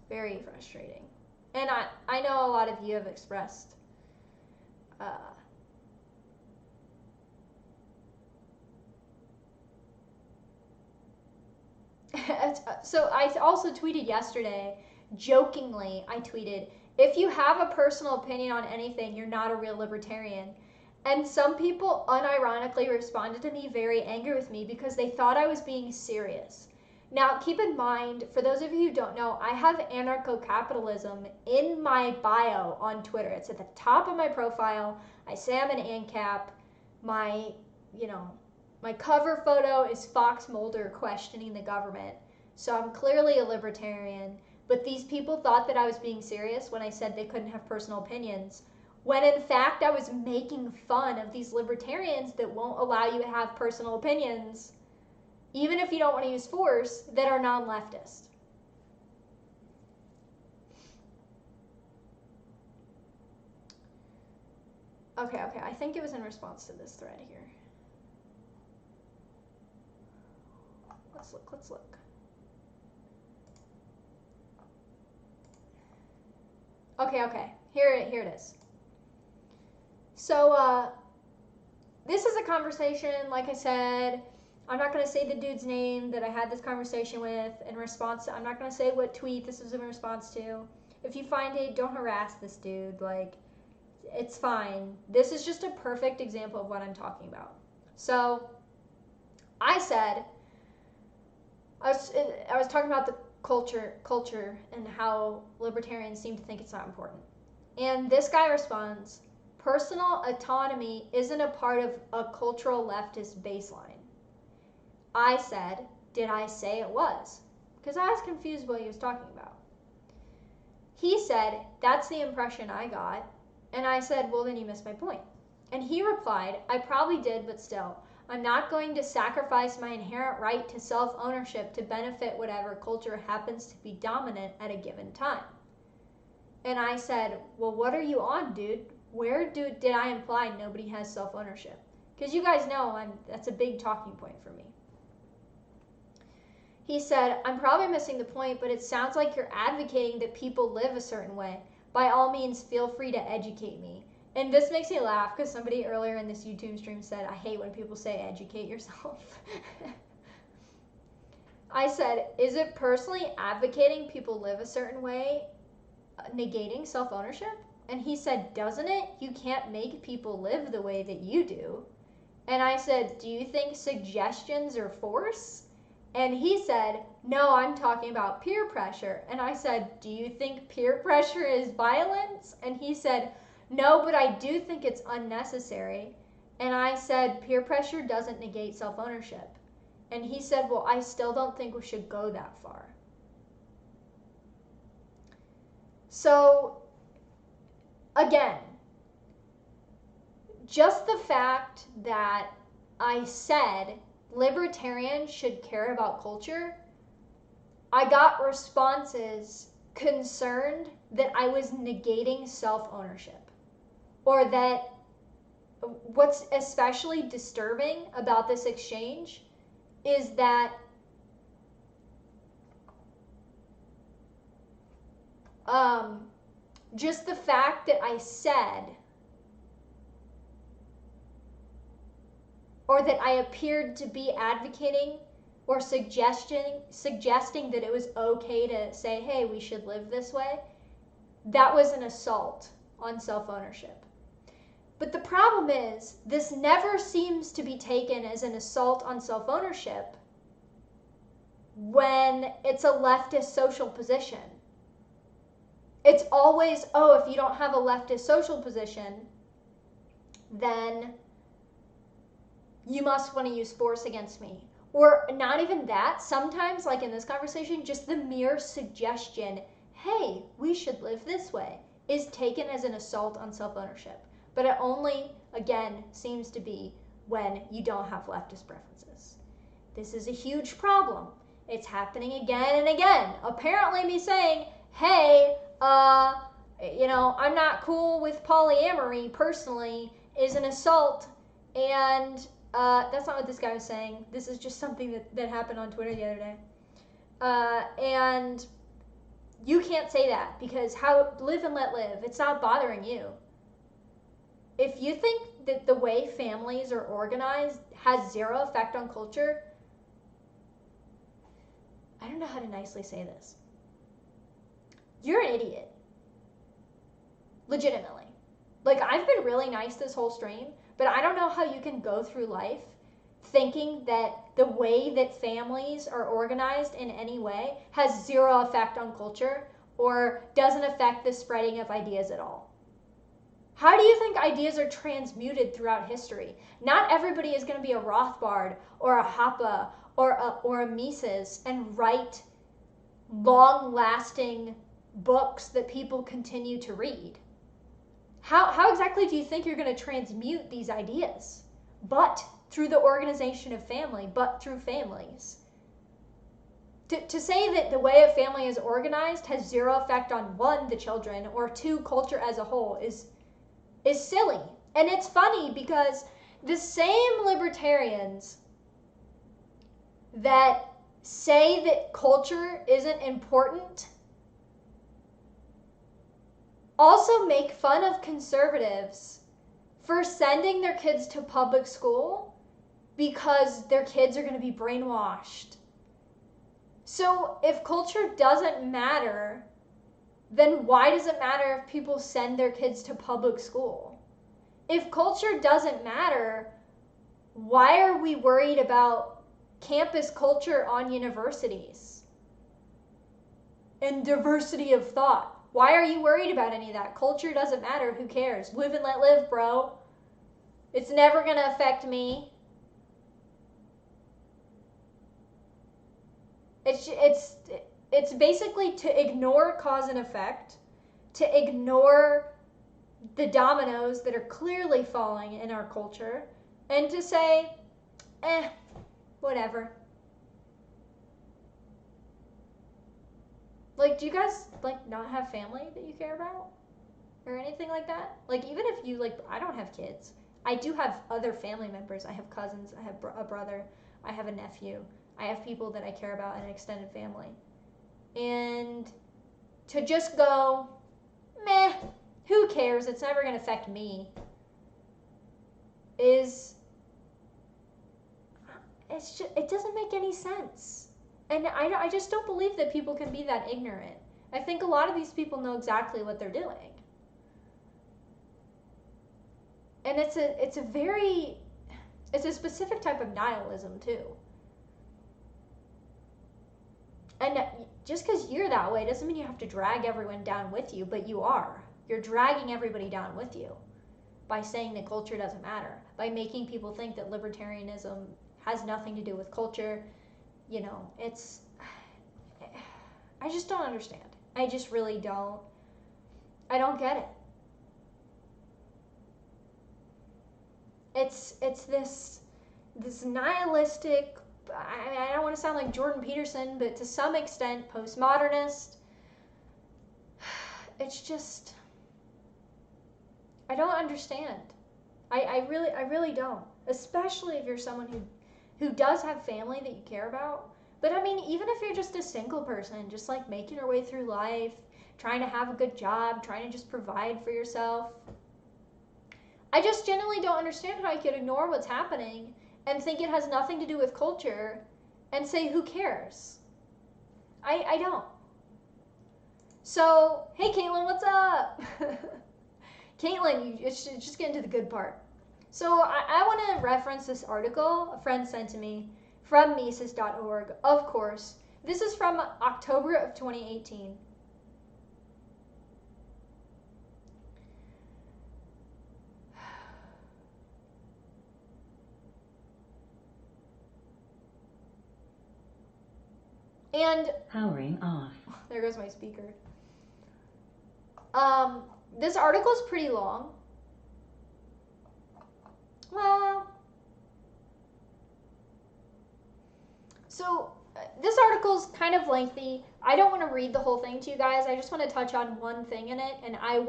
[SPEAKER 2] Very frustrating. And I know a lot of you have expressed so I also tweeted yesterday, jokingly, I tweeted, if you have a personal opinion on anything, you're not a real libertarian. And some people unironically responded to me very angry with me because they thought I was being serious. Now, keep in mind, for those of you who don't know, I have anarcho-capitalism in my bio on Twitter. It's at the top of my profile. I say I'm an ANCAP. My cover photo is Fox Mulder questioning the government. So I'm clearly a libertarian. But these people thought that I was being serious when I said they couldn't have personal opinions, when in fact I was making fun of these libertarians that won't allow you to have personal opinions, even if you don't want to use force, that are non-leftist. Okay, I think it was in response to this thread here. Let's look. Okay, here it is. So, this is a conversation, like I said, I'm not going to say the dude's name that I had this conversation with in response to, I'm not going to say what tweet this was in response to. If you find it, don't harass this dude, like, it's fine. This is just a perfect example of what I'm talking about. So, I said, I was talking about the culture and how libertarians seem to think it's not important. And this guy responds, personal autonomy isn't a part of a cultural leftist baseline. I said, did I say it was? Because I was confused what he was talking about. He said, that's the impression I got. And I said, well, then you missed my point. And he replied, I probably did, but still, I'm not going to sacrifice my inherent right to self-ownership to benefit whatever culture happens to be dominant at a given time. And I said, well, what are you on, dude? Where did I imply nobody has self-ownership? Because you guys know that's a big talking point for me. He said, I'm probably missing the point, but it sounds like you're advocating that people live a certain way. By all means, feel free to educate me. And this makes me laugh because somebody earlier in this YouTube stream said, I hate when people say educate yourself. I said, is it personally advocating people live a certain way, negating self-ownership? And he said, doesn't it? You can't make people live the way that you do. And I said, do you think suggestions are force? And he said, no, I'm talking about peer pressure. And I said, do you think peer pressure is violence? And he said, no, but I do think it's unnecessary. And I said, peer pressure doesn't negate self-ownership. And he said, well, I still don't think we should go that far. So, again, just the fact that I said libertarians should care about culture, I got responses concerned that I was negating self-ownership. Or that what's especially disturbing about this exchange is that just the fact that I said, or that I appeared to be advocating or suggesting that it was okay to say, hey, we should live this way, that was an assault on self-ownership. But the problem is, this never seems to be taken as an assault on self-ownership when it's a leftist social position. It's always, oh, if you don't have a leftist social position, then you must want to use force against me. Or not even that, sometimes, like in this conversation, just the mere suggestion, hey, we should live this way, is taken as an assault on self-ownership. But it only, again, seems to be when you don't have leftist preferences. This is a huge problem. It's happening again and again. Apparently me saying, hey, I'm not cool with polyamory personally is an assault, and that's not what this guy was saying. This is just something that happened on Twitter the other day. And you can't say that because live and let live. It's not bothering you. If you think that the way families are organized has zero effect on culture, I don't know how to nicely say this. You're an idiot. Legitimately. Like, I've been really nice this whole stream, but I don't know how you can go through life thinking that the way that families are organized in any way has zero effect on culture or doesn't affect the spreading of ideas at all. How do you think ideas are transmuted throughout history? Not everybody is going to be a Rothbard or a Hoppe or a Mises and write long-lasting books that people continue to read. How exactly do you think you're going to transmute these ideas? But through the organization of family, but through families. To say that the way a family is organized has zero effect on one, the children, or two, culture as a whole is silly. And it's funny because the same libertarians that say that culture isn't important also make fun of conservatives for sending their kids to public school because their kids are going to be brainwashed. So if culture doesn't matter, then why does it matter if people send their kids to public school? If culture doesn't matter, why are we worried about campus culture on universities and diversity of thought? Why are you worried about any of that? Culture doesn't matter. Who cares? Live and let live, bro. It's never going to affect me. It's basically to ignore cause and effect, to ignore the dominoes that are clearly falling in our culture, and to say, whatever. Like, do you guys, like, not have family that you care about? Or anything like that? Like, even if you, like, I don't have kids. I do have other family members. I have cousins. I have a brother. I have a nephew. I have people that I care about in an extended family. And to just go, meh, who cares? It's never going to affect me. It doesn't make any sense. And I just don't believe that people can be that ignorant. I think a lot of these people know exactly what they're doing. And it's a specific type of nihilism too. And just because you're that way doesn't mean you have to drag everyone down with you, but you are. You're dragging everybody down with you by saying that culture doesn't matter, by making people think that libertarianism has nothing to do with culture. You know, I just don't understand. I just really don't. I don't get it. It's this nihilistic, I don't want to sound like Jordan Peterson, but to some extent postmodernist. It's just, I don't understand. I really don't. Especially if you're someone who does have family that you care about. But I mean, even if you're just a single person, just like making your way through life, trying to have a good job, trying to just provide for yourself. I just genuinely don't understand how you could ignore what's happening and think it has nothing to do with culture and say, who cares? I don't. So, hey Caitlin, what's up? Caitlin, just get into the good part. So I want to reference this article a friend sent to me from Mises.org, of course. This is from October of 2018. And
[SPEAKER 3] Powering off.
[SPEAKER 2] there goes my speaker. This article is pretty long. Well, so this article is kind of lengthy. I don't want to read the whole thing to you guys. I just want to touch on one thing in it, and I'm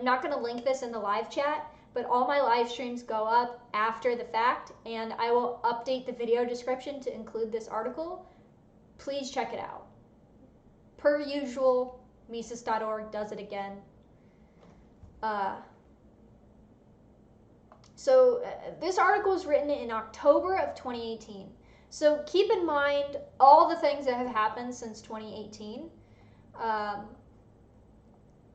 [SPEAKER 2] not going to link this in the live chat, but all my live streams go up after the fact, and I will update the video description to include this article. Please check it out. Per usual, Mises.org does it again. This article was written in October of 2018. So keep in mind all the things that have happened since 2018.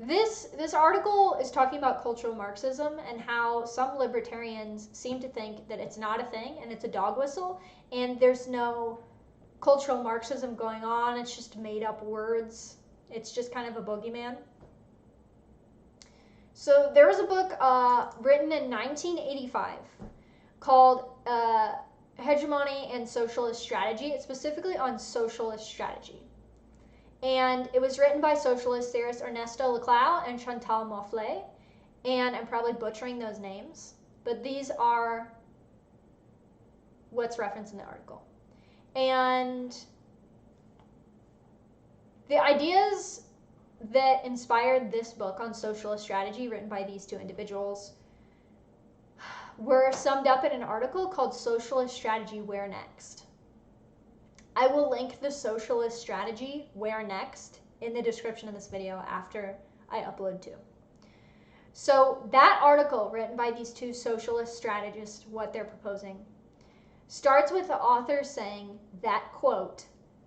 [SPEAKER 2] This article is talking about cultural Marxism and how some libertarians seem to think that it's not a thing and it's a dog whistle and there's no cultural Marxism going on. It's just made up words. It's just kind of a boogeyman. So there was a book written in 1985 called Hegemony and Socialist Strategy. It's specifically on socialist strategy. And it was written by socialist theorists Ernesto Laclau and Chantal Mouflet. And I'm probably butchering those names, but these are what's referenced in the article. And the ideas that inspired this book on socialist strategy written by these two individuals were summed up in an article called Socialist Strategy Where Next. I will link the Socialist Strategy Where Next in the description of this video after I upload too. So that article written by these two socialist strategists, what they're proposing, starts with the author saying that, quote,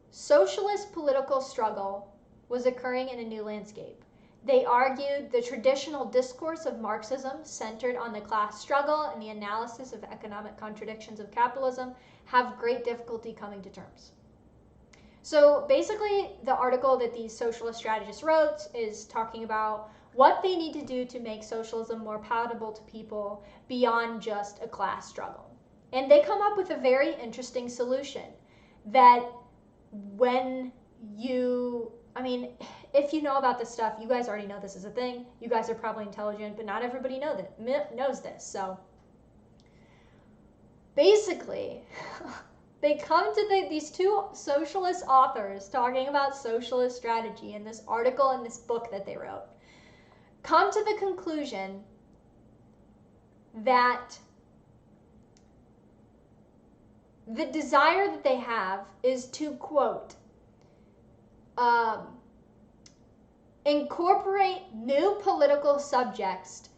[SPEAKER 2] socialist political struggle was occurring in a new landscape. They argued the traditional discourse of Marxism centered on the class struggle and the analysis of economic contradictions of capitalism have great difficulty coming to terms. So basically the article that these socialist strategists wrote is talking about what they need to do to make socialism more palatable to people beyond just a class struggle. And they come up with a very interesting solution that if you know about this stuff, you guys already know this is a thing. You guys are probably intelligent, but not everybody knows this. So basically, they come to these two socialist authors talking about socialist strategy in this article in this book that they wrote, come to the conclusion that the desire that they have is to, quote, incorporate new political subjects,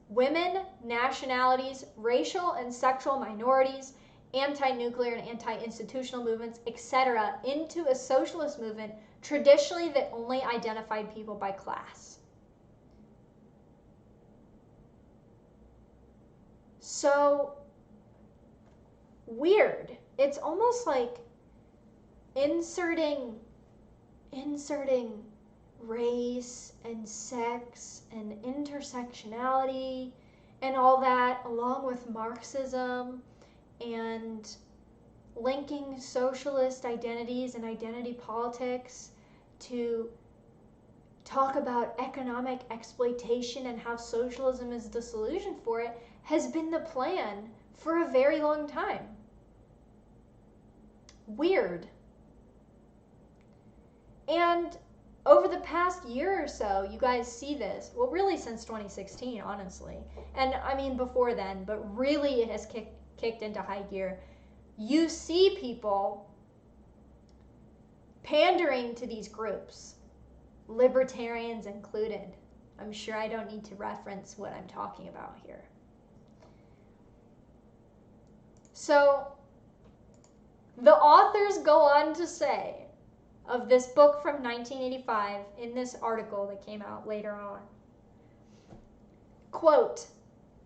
[SPEAKER 2] women, nationalities, racial and sexual minorities, anti-nuclear and anti-institutional movements, etc., into a socialist movement traditionally that only identified people by class. So weird. It's almost like inserting race and sex and intersectionality and all that along with Marxism and linking socialist identities and identity politics to talk about economic exploitation and how socialism is the solution for it has been the plan for a very long time. Weird. And over the past year or so, you guys see this. Well, really since 2016, honestly. And I mean before then, but really it has kicked into high gear. You see people pandering to these groups, libertarians included. I'm sure I don't need to reference what I'm talking about here. So the authors go on to say of this book from 1985 in this article that came out later on, quote,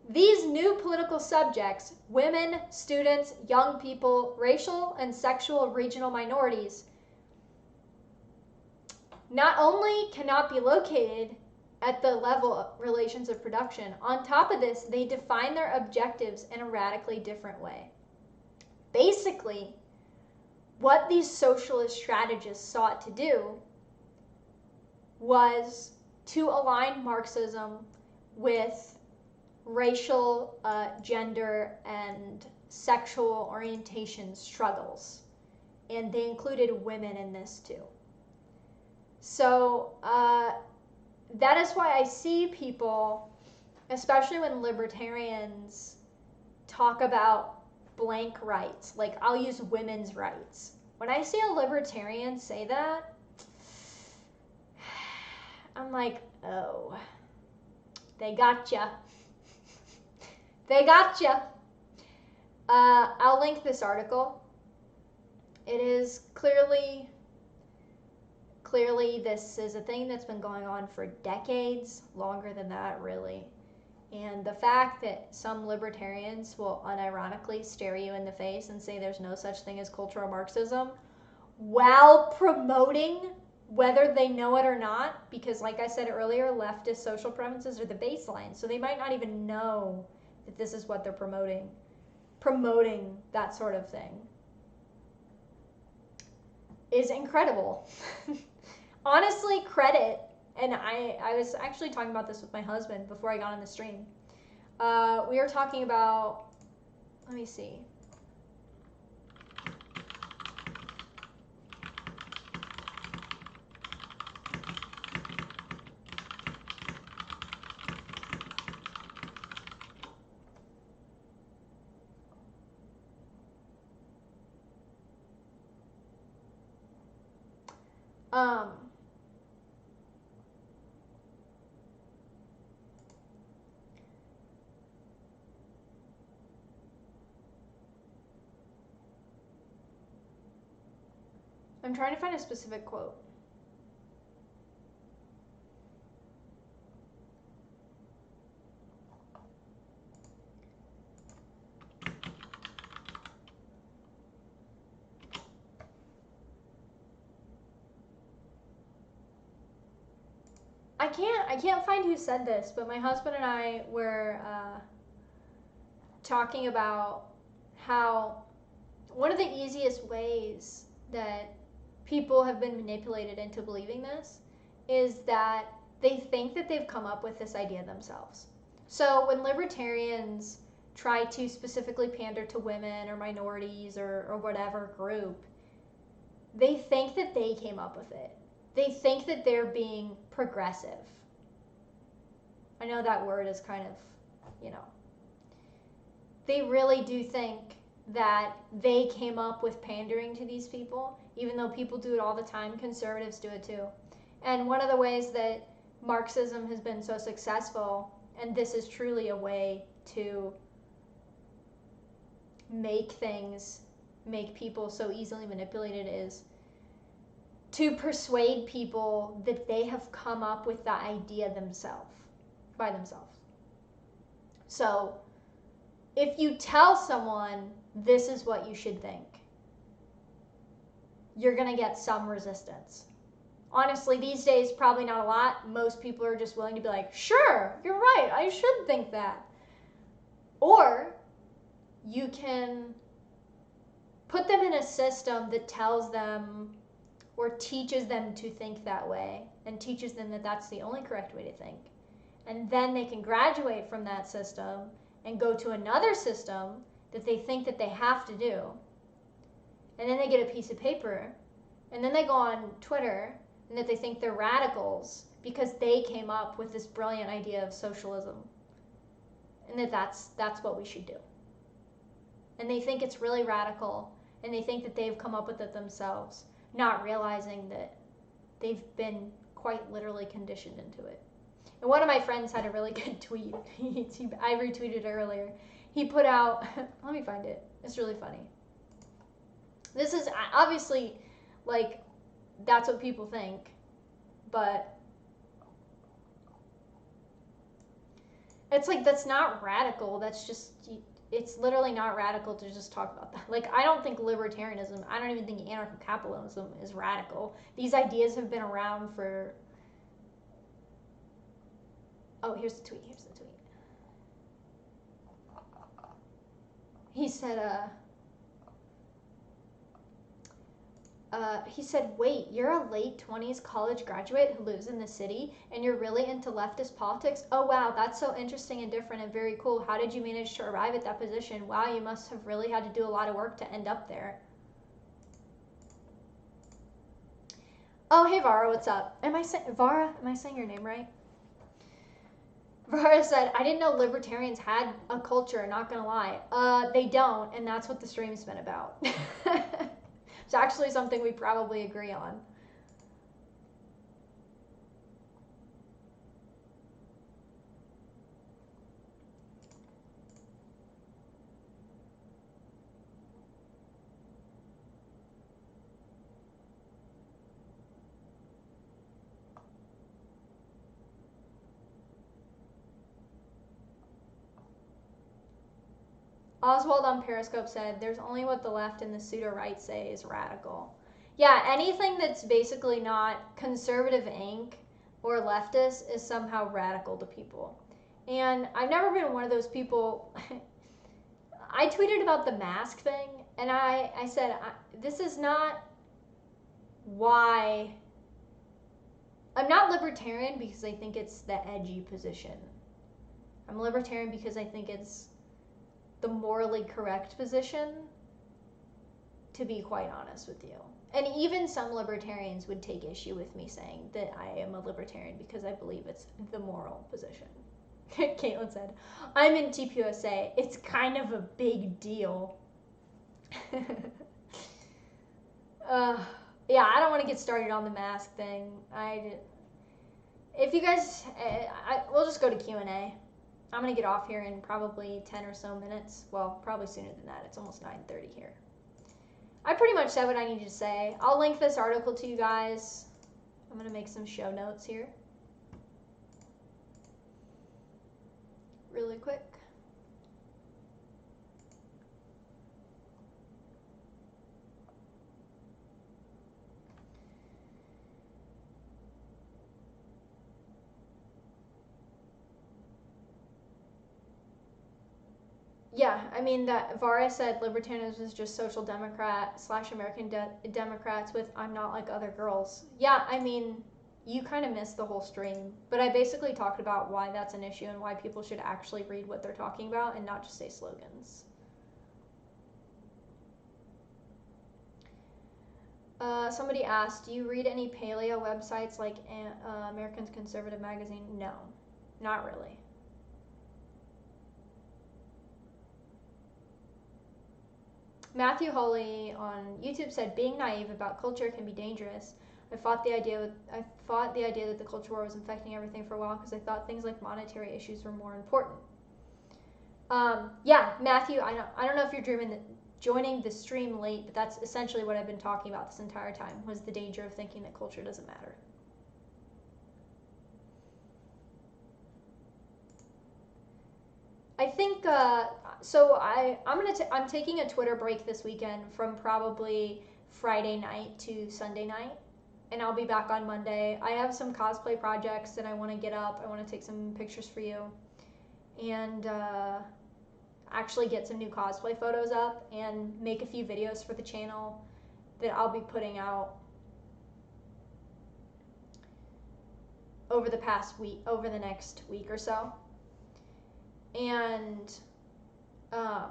[SPEAKER 2] these new political subjects, women, students, young people, racial and sexual regional minorities, not only cannot be located at the level of relations of production, on top of this, they define their objectives in a radically different way. Basically, what these socialist strategists sought to do was to align Marxism with racial, gender, and sexual orientation struggles. And they included women in this too. So that is why I see people, especially when libertarians talk about blank rights, like I'll use women's rights. When I see a libertarian say that, I'm like, oh, they gotcha. They gotcha. I'll link this article. It is clearly this is a thing that's been going on for decades, longer than that really. And the fact that some libertarians will unironically stare you in the face and say there's no such thing as cultural Marxism while promoting, whether they know it or not, because like I said earlier, leftist social preferences are the baseline. So they might not even know that this is what they're promoting that sort of thing is incredible. Honestly, credit. And I was actually talking about this with my husband before I got on the stream. We were talking about, let me see. I'm trying to find a specific quote. I can't find who said this, but my husband and I were talking about how one of the easiest ways that people have been manipulated into believing this is that they think that they've come up with this idea themselves. So when libertarians try to specifically pander to women or minorities or whatever group, they think that they came up with it. They think that they're being progressive. I know that word is kind of, they really do think that they came up with pandering to these people, even though people do it all the time. Conservatives do it too. And one of the ways that Marxism has been so successful, and this is truly a way to make people so easily manipulated, is to persuade people that they have come up with the idea by themselves. So if you tell someone this is what you should think, you're going to get some resistance. Honestly, these days, probably not a lot. Most people are just willing to be like, sure, you're right, I should think that. Or you can put them in a system that tells them or teaches them to think that way and teaches them that that's the only correct way to think. And then they can graduate from that system and go to another system that they think that they have to do. And then they get a piece of paper and then they go on Twitter and that they think they're radicals because they came up with this brilliant idea of socialism and that's what we should do. And they think it's really radical and they think that they've come up with it themselves, not realizing that they've been quite literally conditioned into it. And one of my friends had a really good tweet. I retweeted it earlier. He put out, let me find it. It's really funny. This is obviously, like, that's what people think, but it's like, that's not radical. That's just, it's literally not radical to just talk about that. Like, I don't think libertarianism, I don't even think anarcho-capitalism is radical. These ideas have been around for, oh, here's the tweet. He said, He said, wait, you're a late 20s college graduate who lives in the city and you're really into leftist politics? Oh, wow, that's so interesting and different and very cool. How did you manage to arrive at that position? Wow, you must have really had to do a lot of work to end up there. Oh, hey, Vara, what's up? Vara, am I saying your name right? Vara said, I didn't know libertarians had a culture, not gonna lie. They don't, and that's what the stream's been about. It's actually something we probably agree on. Oswald on Periscope said, there's only what the left and the pseudo-right say is radical. Yeah, anything that's basically not conservative Inc. or leftist is somehow radical to people. And I've never been one of those people. I tweeted about the mask thing, and I said, this is not why. I'm not libertarian because I think it's the edgy position. I'm libertarian because I think it's the morally correct position, to be quite honest with you. And even some libertarians would take issue with me saying that I am a libertarian because I believe it's the moral position. Caitlin said, I'm in TPUSA. It's kind of a big deal. Yeah, I don't want to get started on the mask thing. If you guys, we'll just go to Q&A. I'm going to get off here in probably 10 or so minutes. Well, probably sooner than that. It's almost 9:30 here. I pretty much said what I needed to say. I'll link this article to you guys. I'm going to make some show notes here. Really quick. Yeah, I mean, that Vara said libertarianism is just social democrat / American Democrats with I'm not like other girls. Yeah, I mean, you kind of missed the whole stream, but I basically talked about why that's an issue and why people should actually read what they're talking about and not just say slogans. Somebody asked, do you read any paleo websites like American Conservative Magazine? No, not really. Matthew Hawley on YouTube said, being naive about culture can be dangerous. I fought the idea that the culture war was infecting everything for a while because I thought things like monetary issues were more important. Yeah, Matthew, I don't know if you're joining the stream late, but that's essentially what I've been talking about this entire time, was the danger of thinking that culture doesn't matter. I think so. I'm taking a Twitter break this weekend from probably Friday night to Sunday night, and I'll be back on Monday. I have some cosplay projects that I want to get up. I want to take some pictures for you, and actually get some new cosplay photos up and make a few videos for the channel that I'll be putting out over the next week or so. And I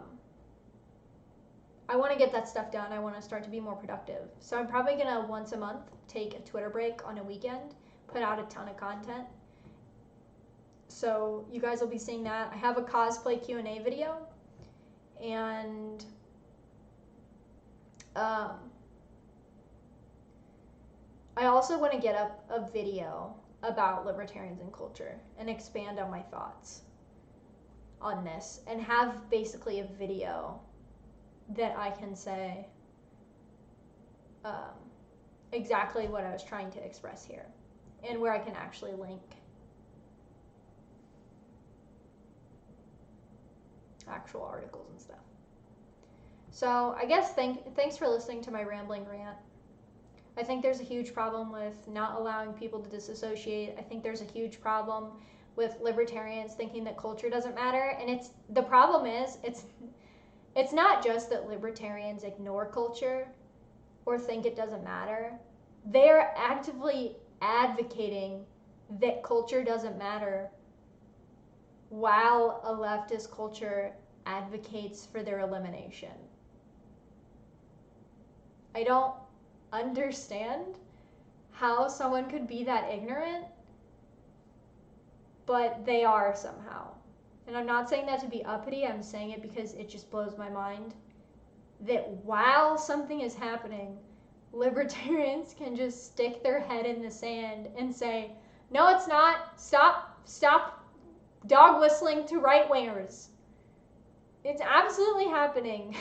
[SPEAKER 2] want to get that stuff done. I want to start to be more productive. So I'm probably going to once a month take a Twitter break on a weekend, put out a ton of content. So you guys will be seeing that. I have a cosplay Q&A video, and I also want to get up a video about libertarians and culture and expand on my thoughts on this and have basically a video that I can say exactly what I was trying to express here and where I can actually link actual articles and stuff. So I guess thanks for listening to my rambling rant. I think there's a huge problem with not allowing people to disassociate. I think there's a huge problem with libertarians thinking that culture doesn't matter, and the problem is it's not just that libertarians ignore culture. or think it doesn't matter, they're actively advocating that culture doesn't matter while a leftist culture advocates for their elimination. I don't understand how someone could be that ignorant, but they are somehow. And I'm not saying that to be uppity, I'm saying it because it just blows my mind that while something is happening, libertarians can just stick their head in the sand and say, no, it's not. Stop dog whistling to right-wingers. It's absolutely happening.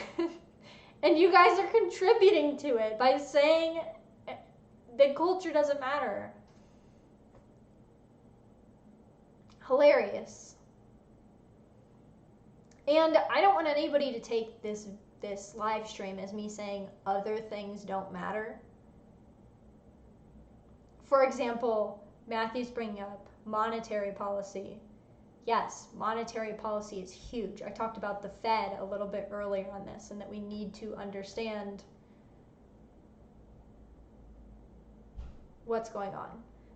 [SPEAKER 2] And you guys are contributing to it by saying that culture doesn't matter. Hilarious. And I don't want anybody to take this live stream as me saying other things don't matter. For example, Matthew's bringing up monetary policy. Yes, monetary policy is huge. I talked about the Fed a little bit earlier on this, and that we need to understand what's going on.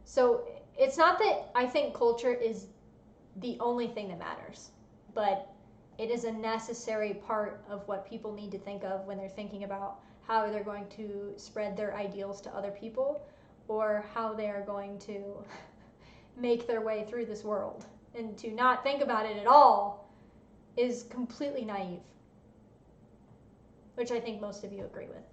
[SPEAKER 2] So it's not that I think culture is the only thing that matters, but it is a necessary part of what people need to think of when they're thinking about how they're going to spread their ideals to other people, or how they are going to make their way through this world. And to not think about it at all is completely naive, which I think most of you agree with.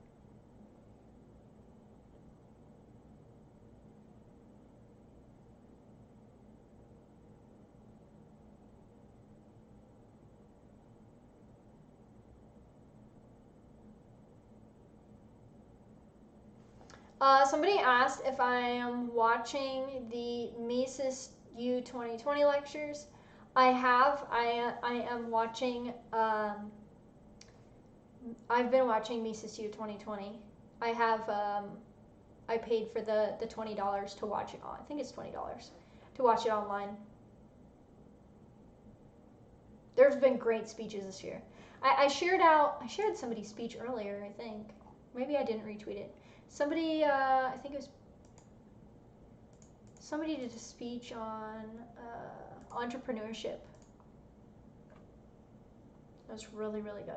[SPEAKER 2] Somebody asked if I am watching the Mises U 2020 lectures. I have. I am watching. I've been watching Mises U 2020. I have. I paid for the $20 to watch it on. I think it's $20 to watch it online. There's been great speeches this year. I shared somebody's speech earlier. I think maybe I didn't retweet it. Somebody, I think it was somebody did a speech on entrepreneurship. That was really, really good.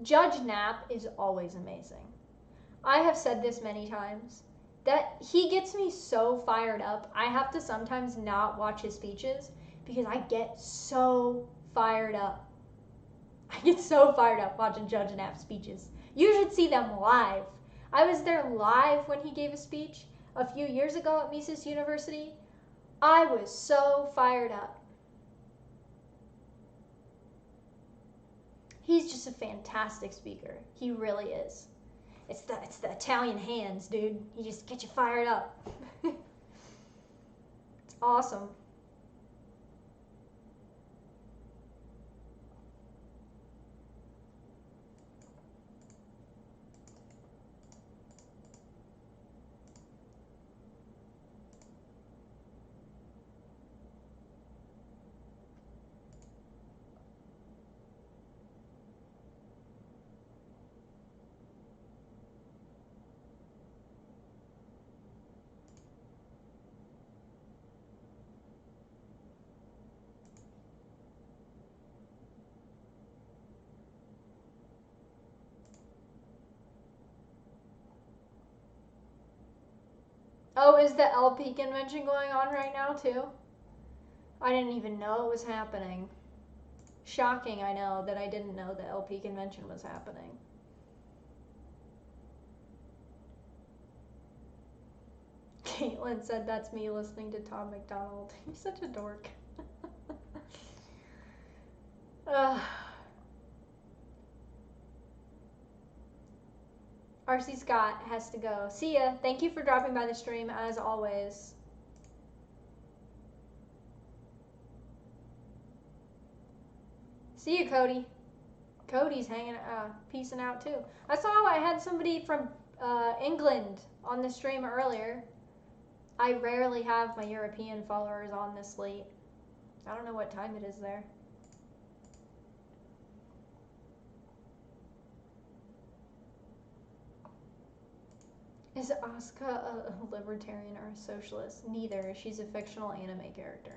[SPEAKER 2] Judge Knapp is always amazing. I have said this many times, that he gets me so fired up. I have to sometimes not watch his speeches because I get so fired up. I get so fired up watching Judge Knapp's speeches. You should see them live. I was there live when he gave a speech a few years ago at Mises University. I was so fired up. He's just a fantastic speaker. He really is. It's the Italian hands, dude. He just gets you fired up. It's awesome. Oh, is the LP convention going on right now too? I didn't even know it was happening. Shocking, I know, that I didn't know the LP convention was happening. Caitlin said that's me listening to Tom McDonald. He's such a dork. RC Scott has to go. See ya. Thank you for dropping by the stream, as always. See you, Cody. Cody's hanging, peacing out too. I saw I had somebody from England on the stream earlier. I rarely have my European followers on this late. I don't know what time it is there. Is Asuka a libertarian or a socialist? Neither. She's a fictional anime character.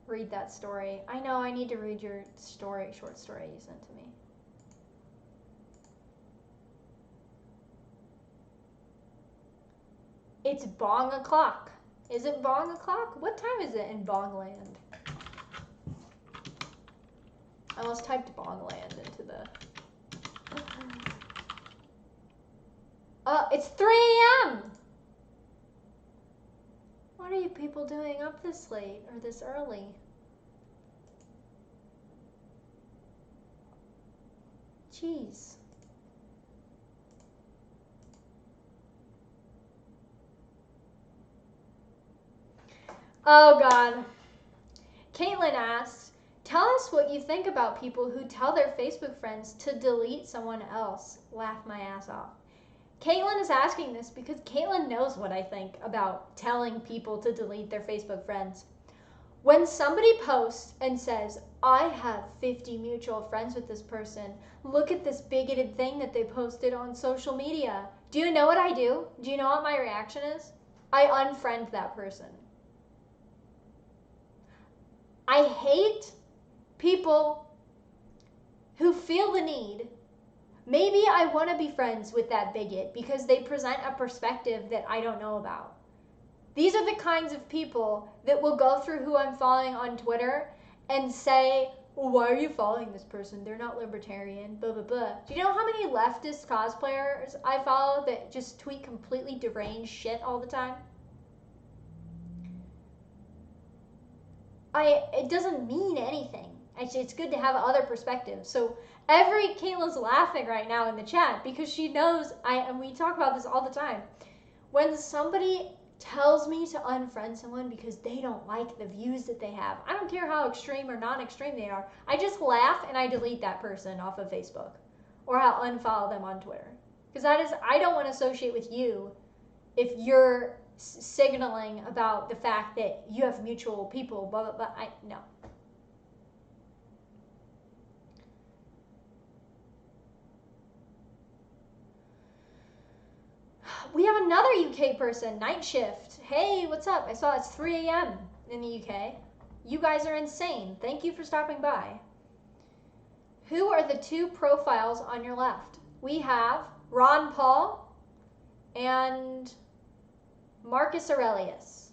[SPEAKER 2] Read that story. I know, I need to read your story, short story you sent to me. It's bong o'clock. Is it bong o'clock? What time is it in Bongland? I almost typed Bongland into the... it's 3 a.m. What are you people doing up this late or this early? Jeez. Oh God. Caitlin asks, tell us what you think about people who tell their Facebook friends to delete someone else. Laugh my ass off. Caitlin is asking this because Caitlin knows what I think about telling people to delete their Facebook friends. When somebody posts and says, I have 50 mutual friends with this person, look at this bigoted thing that they posted on social media. Do you know what I do? Do you know what my reaction is? I unfriend that person. I hate people who feel the need. Maybe I want to be friends with that bigot because they present a perspective that I don't know about. These are the kinds of people that will go through who I'm following on Twitter and say, well, why are you following this person? They're not libertarian, blah, blah, blah. Do you know how many leftist cosplayers I follow that just tweet completely deranged shit all the time? It doesn't mean anything. It's good to have other perspectives. So Caitlin's laughing right now in the chat because she knows, and we talk about this all the time. When somebody tells me to unfriend someone because they don't like the views that they have, I don't care how extreme or non-extreme they are, I just laugh and I delete that person off of Facebook. Or I'll unfollow them on Twitter. Because I don't want to associate with you if you're signaling about the fact that you have mutual people, blah, blah, blah. No. We have another UK person, Night Shift. Hey, what's up? I saw it's 3 a.m. in the UK. You guys are insane. Thank you for stopping by. Who are the two profiles on your left? We have Ron Paul and Marcus Aurelius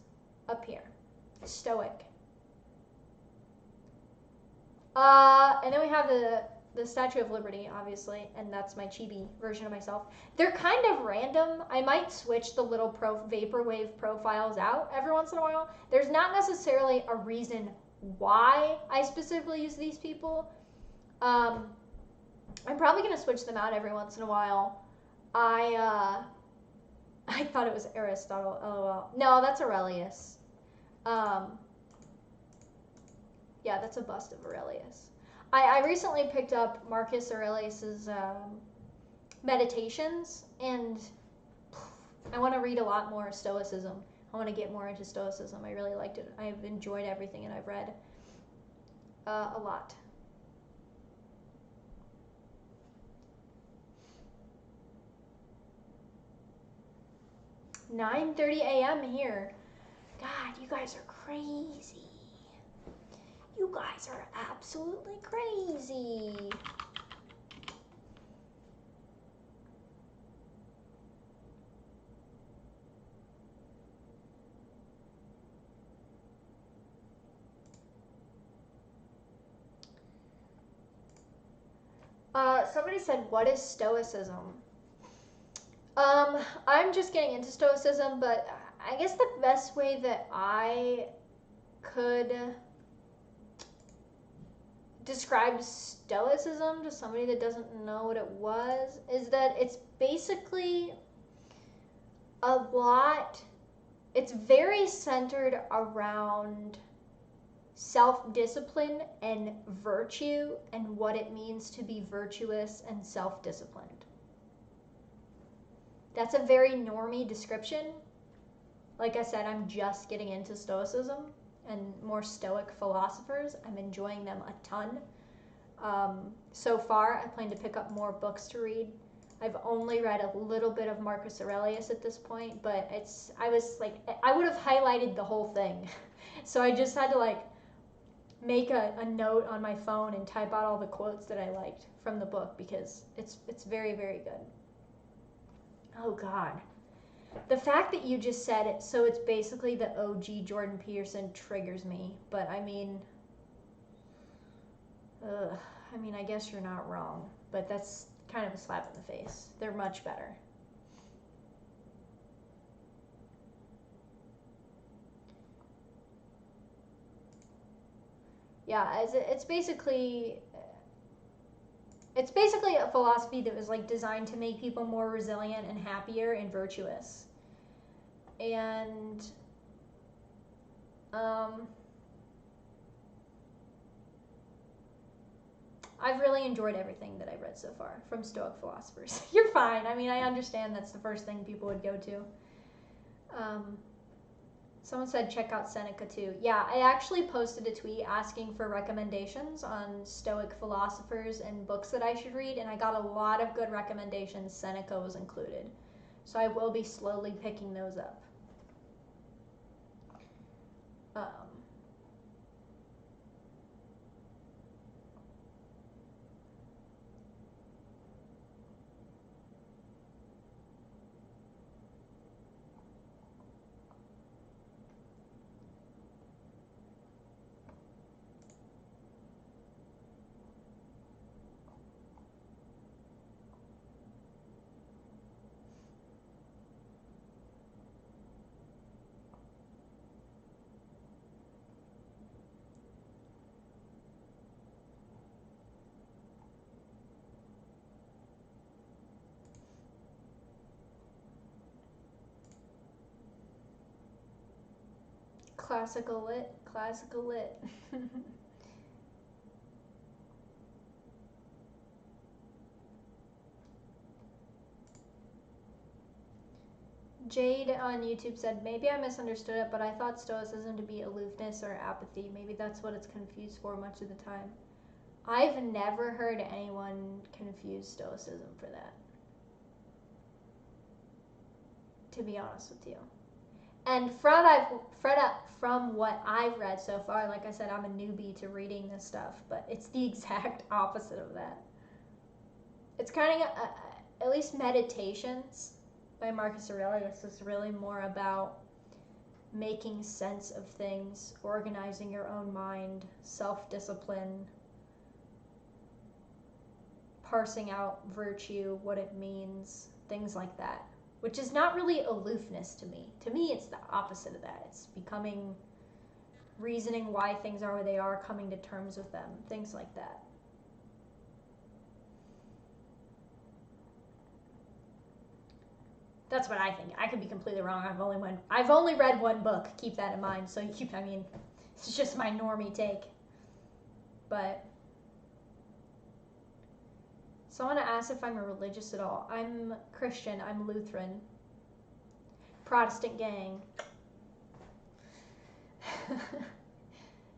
[SPEAKER 2] up here. Stoic. And then we have the Statue of Liberty, obviously, and that's my chibi version of myself. They're kind of random. I might switch the little vaporwave profiles out every once in a while. There's not necessarily a reason why I specifically use these people. I'm probably going to switch them out every once in a while. I thought it was Aristotle. LOL. No, that's Aurelius. Yeah, that's a bust of Aurelius. I recently picked up Marcus Aurelius's Meditations, and I want to read a lot more Stoicism. I want to get more into Stoicism. I really liked it. I've enjoyed everything, and I've read a lot. "9:30 a.m. here." God, you guys are crazy. You guys are absolutely crazy. Somebody said, what is Stoicism? I'm just getting into Stoicism, but I guess the best way that I could describe Stoicism to somebody that doesn't know what it was is that it's basically it's very centered around self-discipline and virtue and what it means to be virtuous and self-disciplined. That's a very normie description. Like I said, I'm just getting into Stoicism and more Stoic philosophers. I'm enjoying them a ton. So far, I plan to pick up more books to read. I've only read a little bit of Marcus Aurelius at this point, but I would have highlighted the whole thing. So I just had to like make a note on my phone and type out all the quotes that I liked from the book because it's very, very good. Oh God. The fact that you just said it, so it's basically the OG Jordan Peterson triggers me, but I mean, I guess you're not wrong, but that's kind of a slap in the face. They're much better. Yeah, it's basically a philosophy that was like designed to make people more resilient and happier and virtuous. And I've really enjoyed everything that I've read so far from Stoic philosophers. You're fine. I mean, I understand that's the first thing people would go to. Someone said check out Seneca too. Yeah, I actually posted a tweet asking for recommendations on Stoic philosophers and books that I should read, and I got a lot of good recommendations. Seneca was included. So I will be slowly picking those up. Classical lit, classical lit. Jade on YouTube said, maybe I misunderstood it, but I thought Stoicism to be aloofness or apathy. Maybe that's what it's confused for much of the time. I've never heard anyone confuse Stoicism for that, to be honest with you. And from what I've read so far, like I said, I'm a newbie to reading this stuff, but it's the exact opposite of that. It's kind of, at least Meditations by Marcus Aurelius is really more about making sense of things, organizing your own mind, self-discipline, parsing out virtue, what it means, things like that. Which is not really aloofness to me. To me, it's the opposite of that. It's becoming, reasoning why things are where they are, coming to terms with them, things like that. That's what I think. I could be completely wrong. I've only read one book. Keep that in mind. So it's just my normie take. But someone asked if I'm a religious at all. I'm Christian. I'm Lutheran. Protestant gang.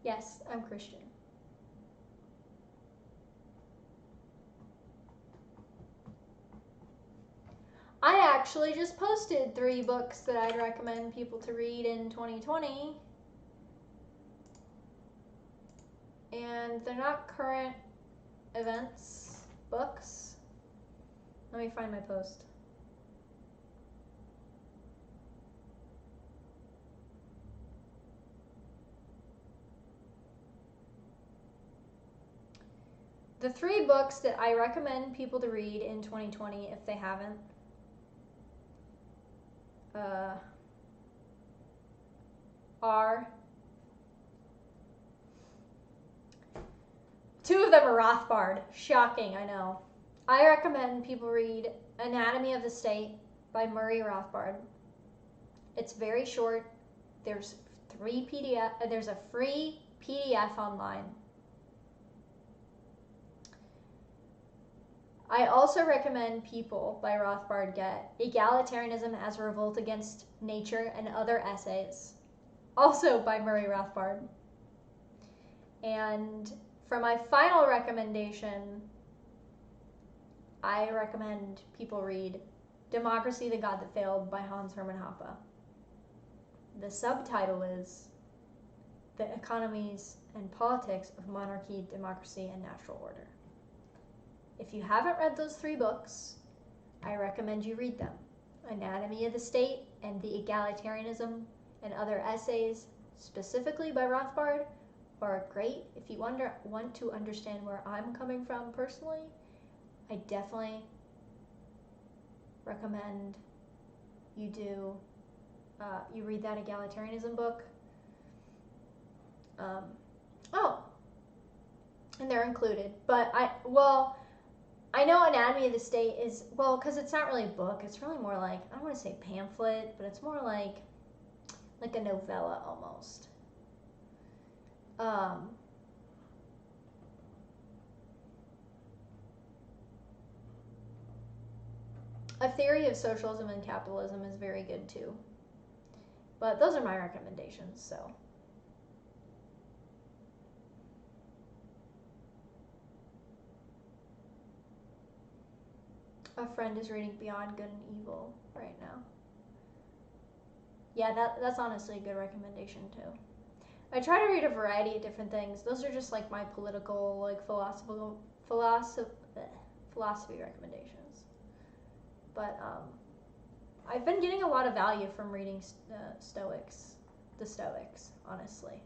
[SPEAKER 2] Yes, I'm Christian. I actually just posted 3 books that I'd recommend people to read in 2020. And they're not current events books. Let me find my post. The 3 books that I recommend people to read in 2020 if they haven't are, 2 of them are Rothbard. Shocking, I know. I recommend people read Anatomy of the State by Murray Rothbard. It's very short. There's 3 PDF. There's a free PDF online. I also recommend People by Rothbard get Egalitarianism as a Revolt Against Nature and Other Essays, also by Murray Rothbard. And for my final recommendation, I recommend people read Democracy, the God That Failed by Hans Hermann Hoppe. The subtitle is The Economies and Politics of Monarchy, Democracy, and Natural Order. If you haven't read those 3 books, I recommend you read them. Anatomy of the State and The Egalitarianism and Other Essays, specifically by Rothbard, are great. If you want to understand where I'm coming from personally, I definitely recommend you you read that egalitarianism book. And they're included. But I know Anatomy of the State is, because it's not really a book. It's really more like, I don't want to say pamphlet, but it's more like a novella almost. A Theory of Socialism and Capitalism is very good too. But those are my recommendations, so. A friend is reading Beyond Good and Evil right now. Yeah, that's honestly a good recommendation too. I try to read a variety of different things. Those are just like my political, like philosophy recommendations. But I've been getting a lot of value from reading the Stoics, honestly.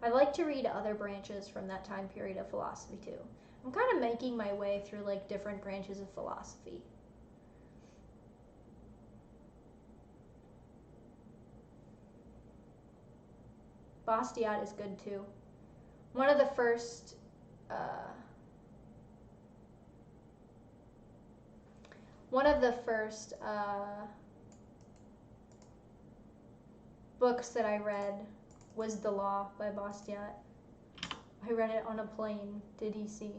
[SPEAKER 2] I like to read other branches from that time period of philosophy too. I'm kind of making my way through like different branches of philosophy. Bastiat is good too. One of the first books that I read was The Law by Bastiat. I read it on a plane to DC.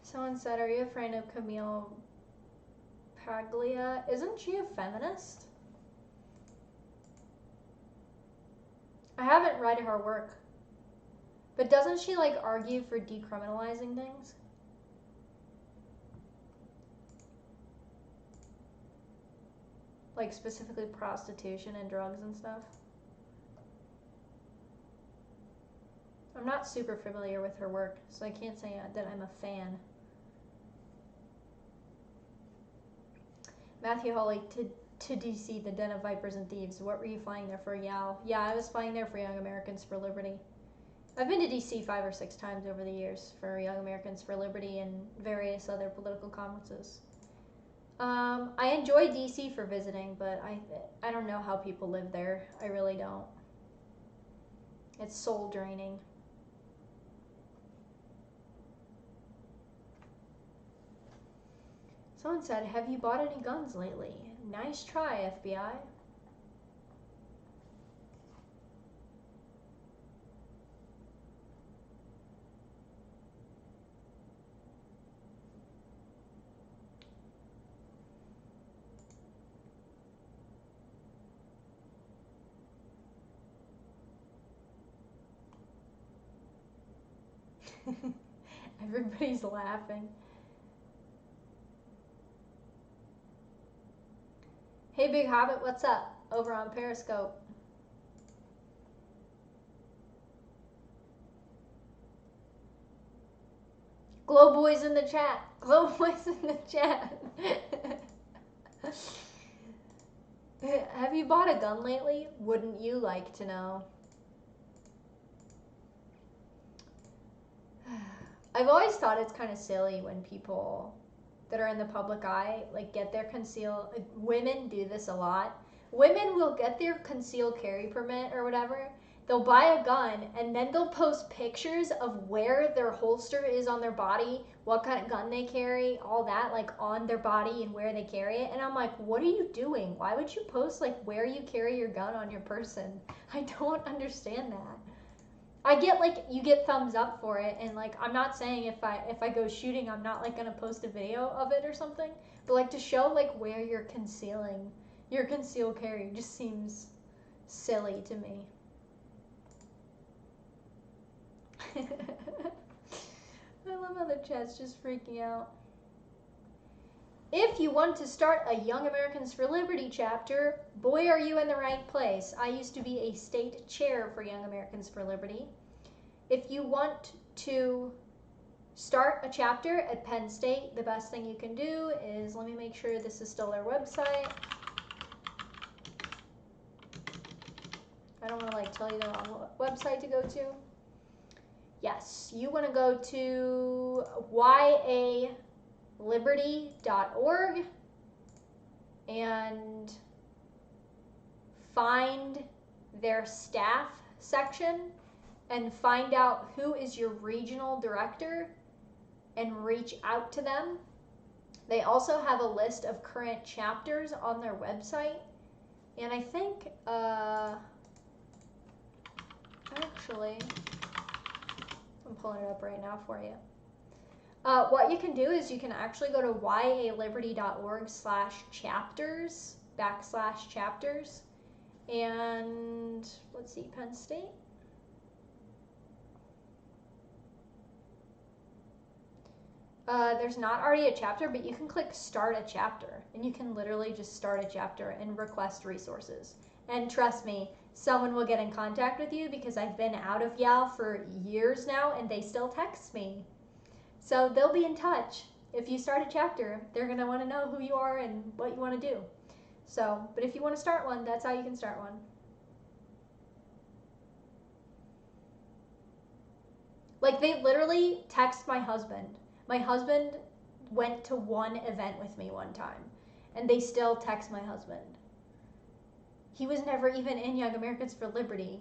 [SPEAKER 2] Someone said, are you a friend of Camille Paglia? Isn't she a feminist? I haven't read her work. But doesn't she like argue for decriminalizing things? Like specifically prostitution and drugs and stuff? I'm not super familiar with her work, so I can't say that I'm a fan. Matthew Hawley, to DC, the Den of Vipers and Thieves. What were you flying there for, Yao? Yeah, I was flying there for Young Americans for Liberty. I've been to DC 5 or 6 times over the years for Young Americans for Liberty and various other political conferences. I enjoy DC for visiting, but I don't know how people live there. I really don't. It's soul draining. Someone said, have you bought any guns lately? Nice try, FBI. Everybody's laughing. Hey Big Hobbit, what's up? Over on Periscope. Glow Boys in the chat. Glow Boys in the chat. Have you bought a gun lately? Wouldn't you like to know? I've always thought it's kind of silly when people that are in the public eye like get their women do this a lot. Women will get their concealed carry permit or whatever. They'll buy a gun and then they'll post pictures of where their holster is on their body, what kind of gun they carry, all that, like on their body and where they carry it. And I'm like, what are you doing? Why would you post like where you carry your gun on your person? I don't understand that. I get like you get thumbs up for it, and like I'm not saying if I go shooting I'm not like gonna post a video of it or something, but like to show like where you're concealing your concealed carry just seems silly to me. I love how the chat's just freaking out. If you want to start a Young Americans for Liberty chapter, boy are you in the right place. I used to be a state chair for Young Americans for Liberty. If you want to start a chapter at Penn State, the best thing you can do is, let me make sure this is still their website. I don't want to like tell you the wrong website to go to. Yes, you want to go to yaliberty.org and find their staff section and find out who is your regional director and reach out to them. They also have a list of current chapters on their website, and I think actually I'm pulling it up right now for you. What you can do is you can actually go to yaliberty.org/chapters and let's see, Penn State. There's not already a chapter, but you can click start a chapter and you can literally just start a chapter and request resources. And trust me, someone will get in contact with you because I've been out of YAL for years now and they still text me. So they'll be in touch. If you start a chapter, they're going to want to know who you are and what you want to do. So, but if you want to start one, that's how you can start one. Like they literally text my husband. My husband went to one event with me one time and they still text my husband. He was never even in Young Americans for Liberty.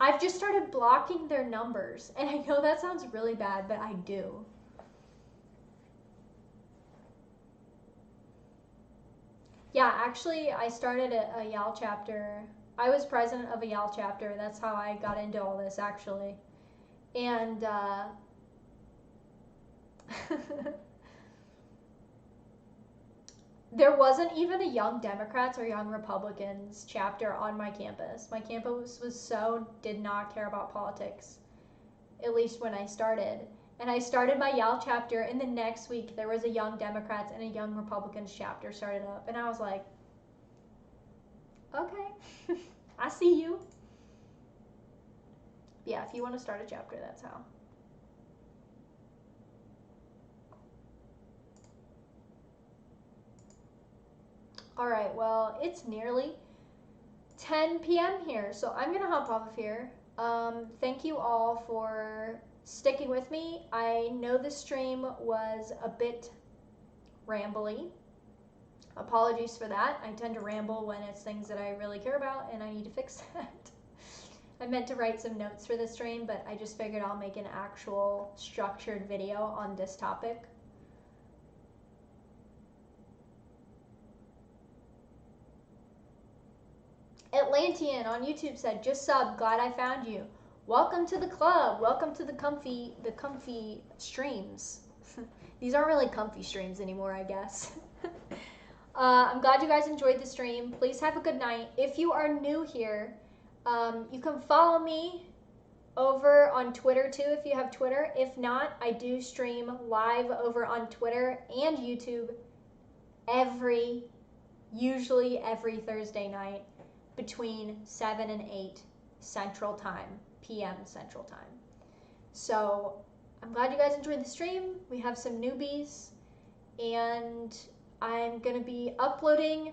[SPEAKER 2] I've just started blocking their numbers, and I know that sounds really bad, but I do. Yeah, actually, I started a YAL chapter. I was president of a YAL chapter. That's how I got into all this, actually. And there wasn't even a Young Democrats or Young Republicans chapter on my campus. My campus did not care about politics, at least when I started. And I started my YAL chapter, and the next week there was a Young Democrats and a Young Republicans chapter started up. And I was like, okay, I see you. Yeah, if you want to start a chapter, that's how. All right, well, it's nearly 10 p.m. here, so I'm going to hop off of here. Thank you all for sticking with me. I know the stream was a bit rambly. Apologies for that. I tend to ramble when it's things that I really care about, and I need to fix that. I meant to write some notes for the stream, but I just figured I'll make an actual structured video on this topic. Atlantean on YouTube said, just sub, glad I found you. Welcome to the club. Welcome to the comfy streams. These aren't really comfy streams anymore, I guess. I'm glad you guys enjoyed the stream. Please have a good night. If you are new here, you can follow me over on Twitter too if you have Twitter. If not, I do stream live over on Twitter and YouTube usually every Thursday night between 7 and 8 Central Time, PM Central Time. So I'm glad you guys enjoyed the stream. We have some newbies, and I'm going to be uploading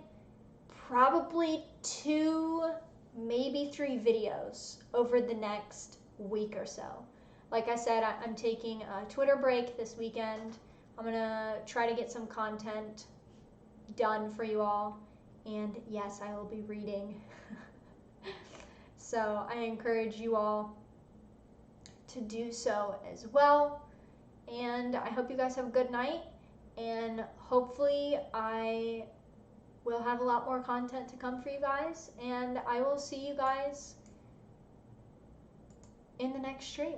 [SPEAKER 2] probably 2, maybe 3 videos over the next week or so. Like I said, I'm taking a Twitter break this weekend. I'm going to try to get some content done for you all. And yes, I will be reading. So I encourage you all to do so as well. And I hope you guys have a good night. And hopefully I will have a lot more content to come for you guys. And I will see you guys in the next stream.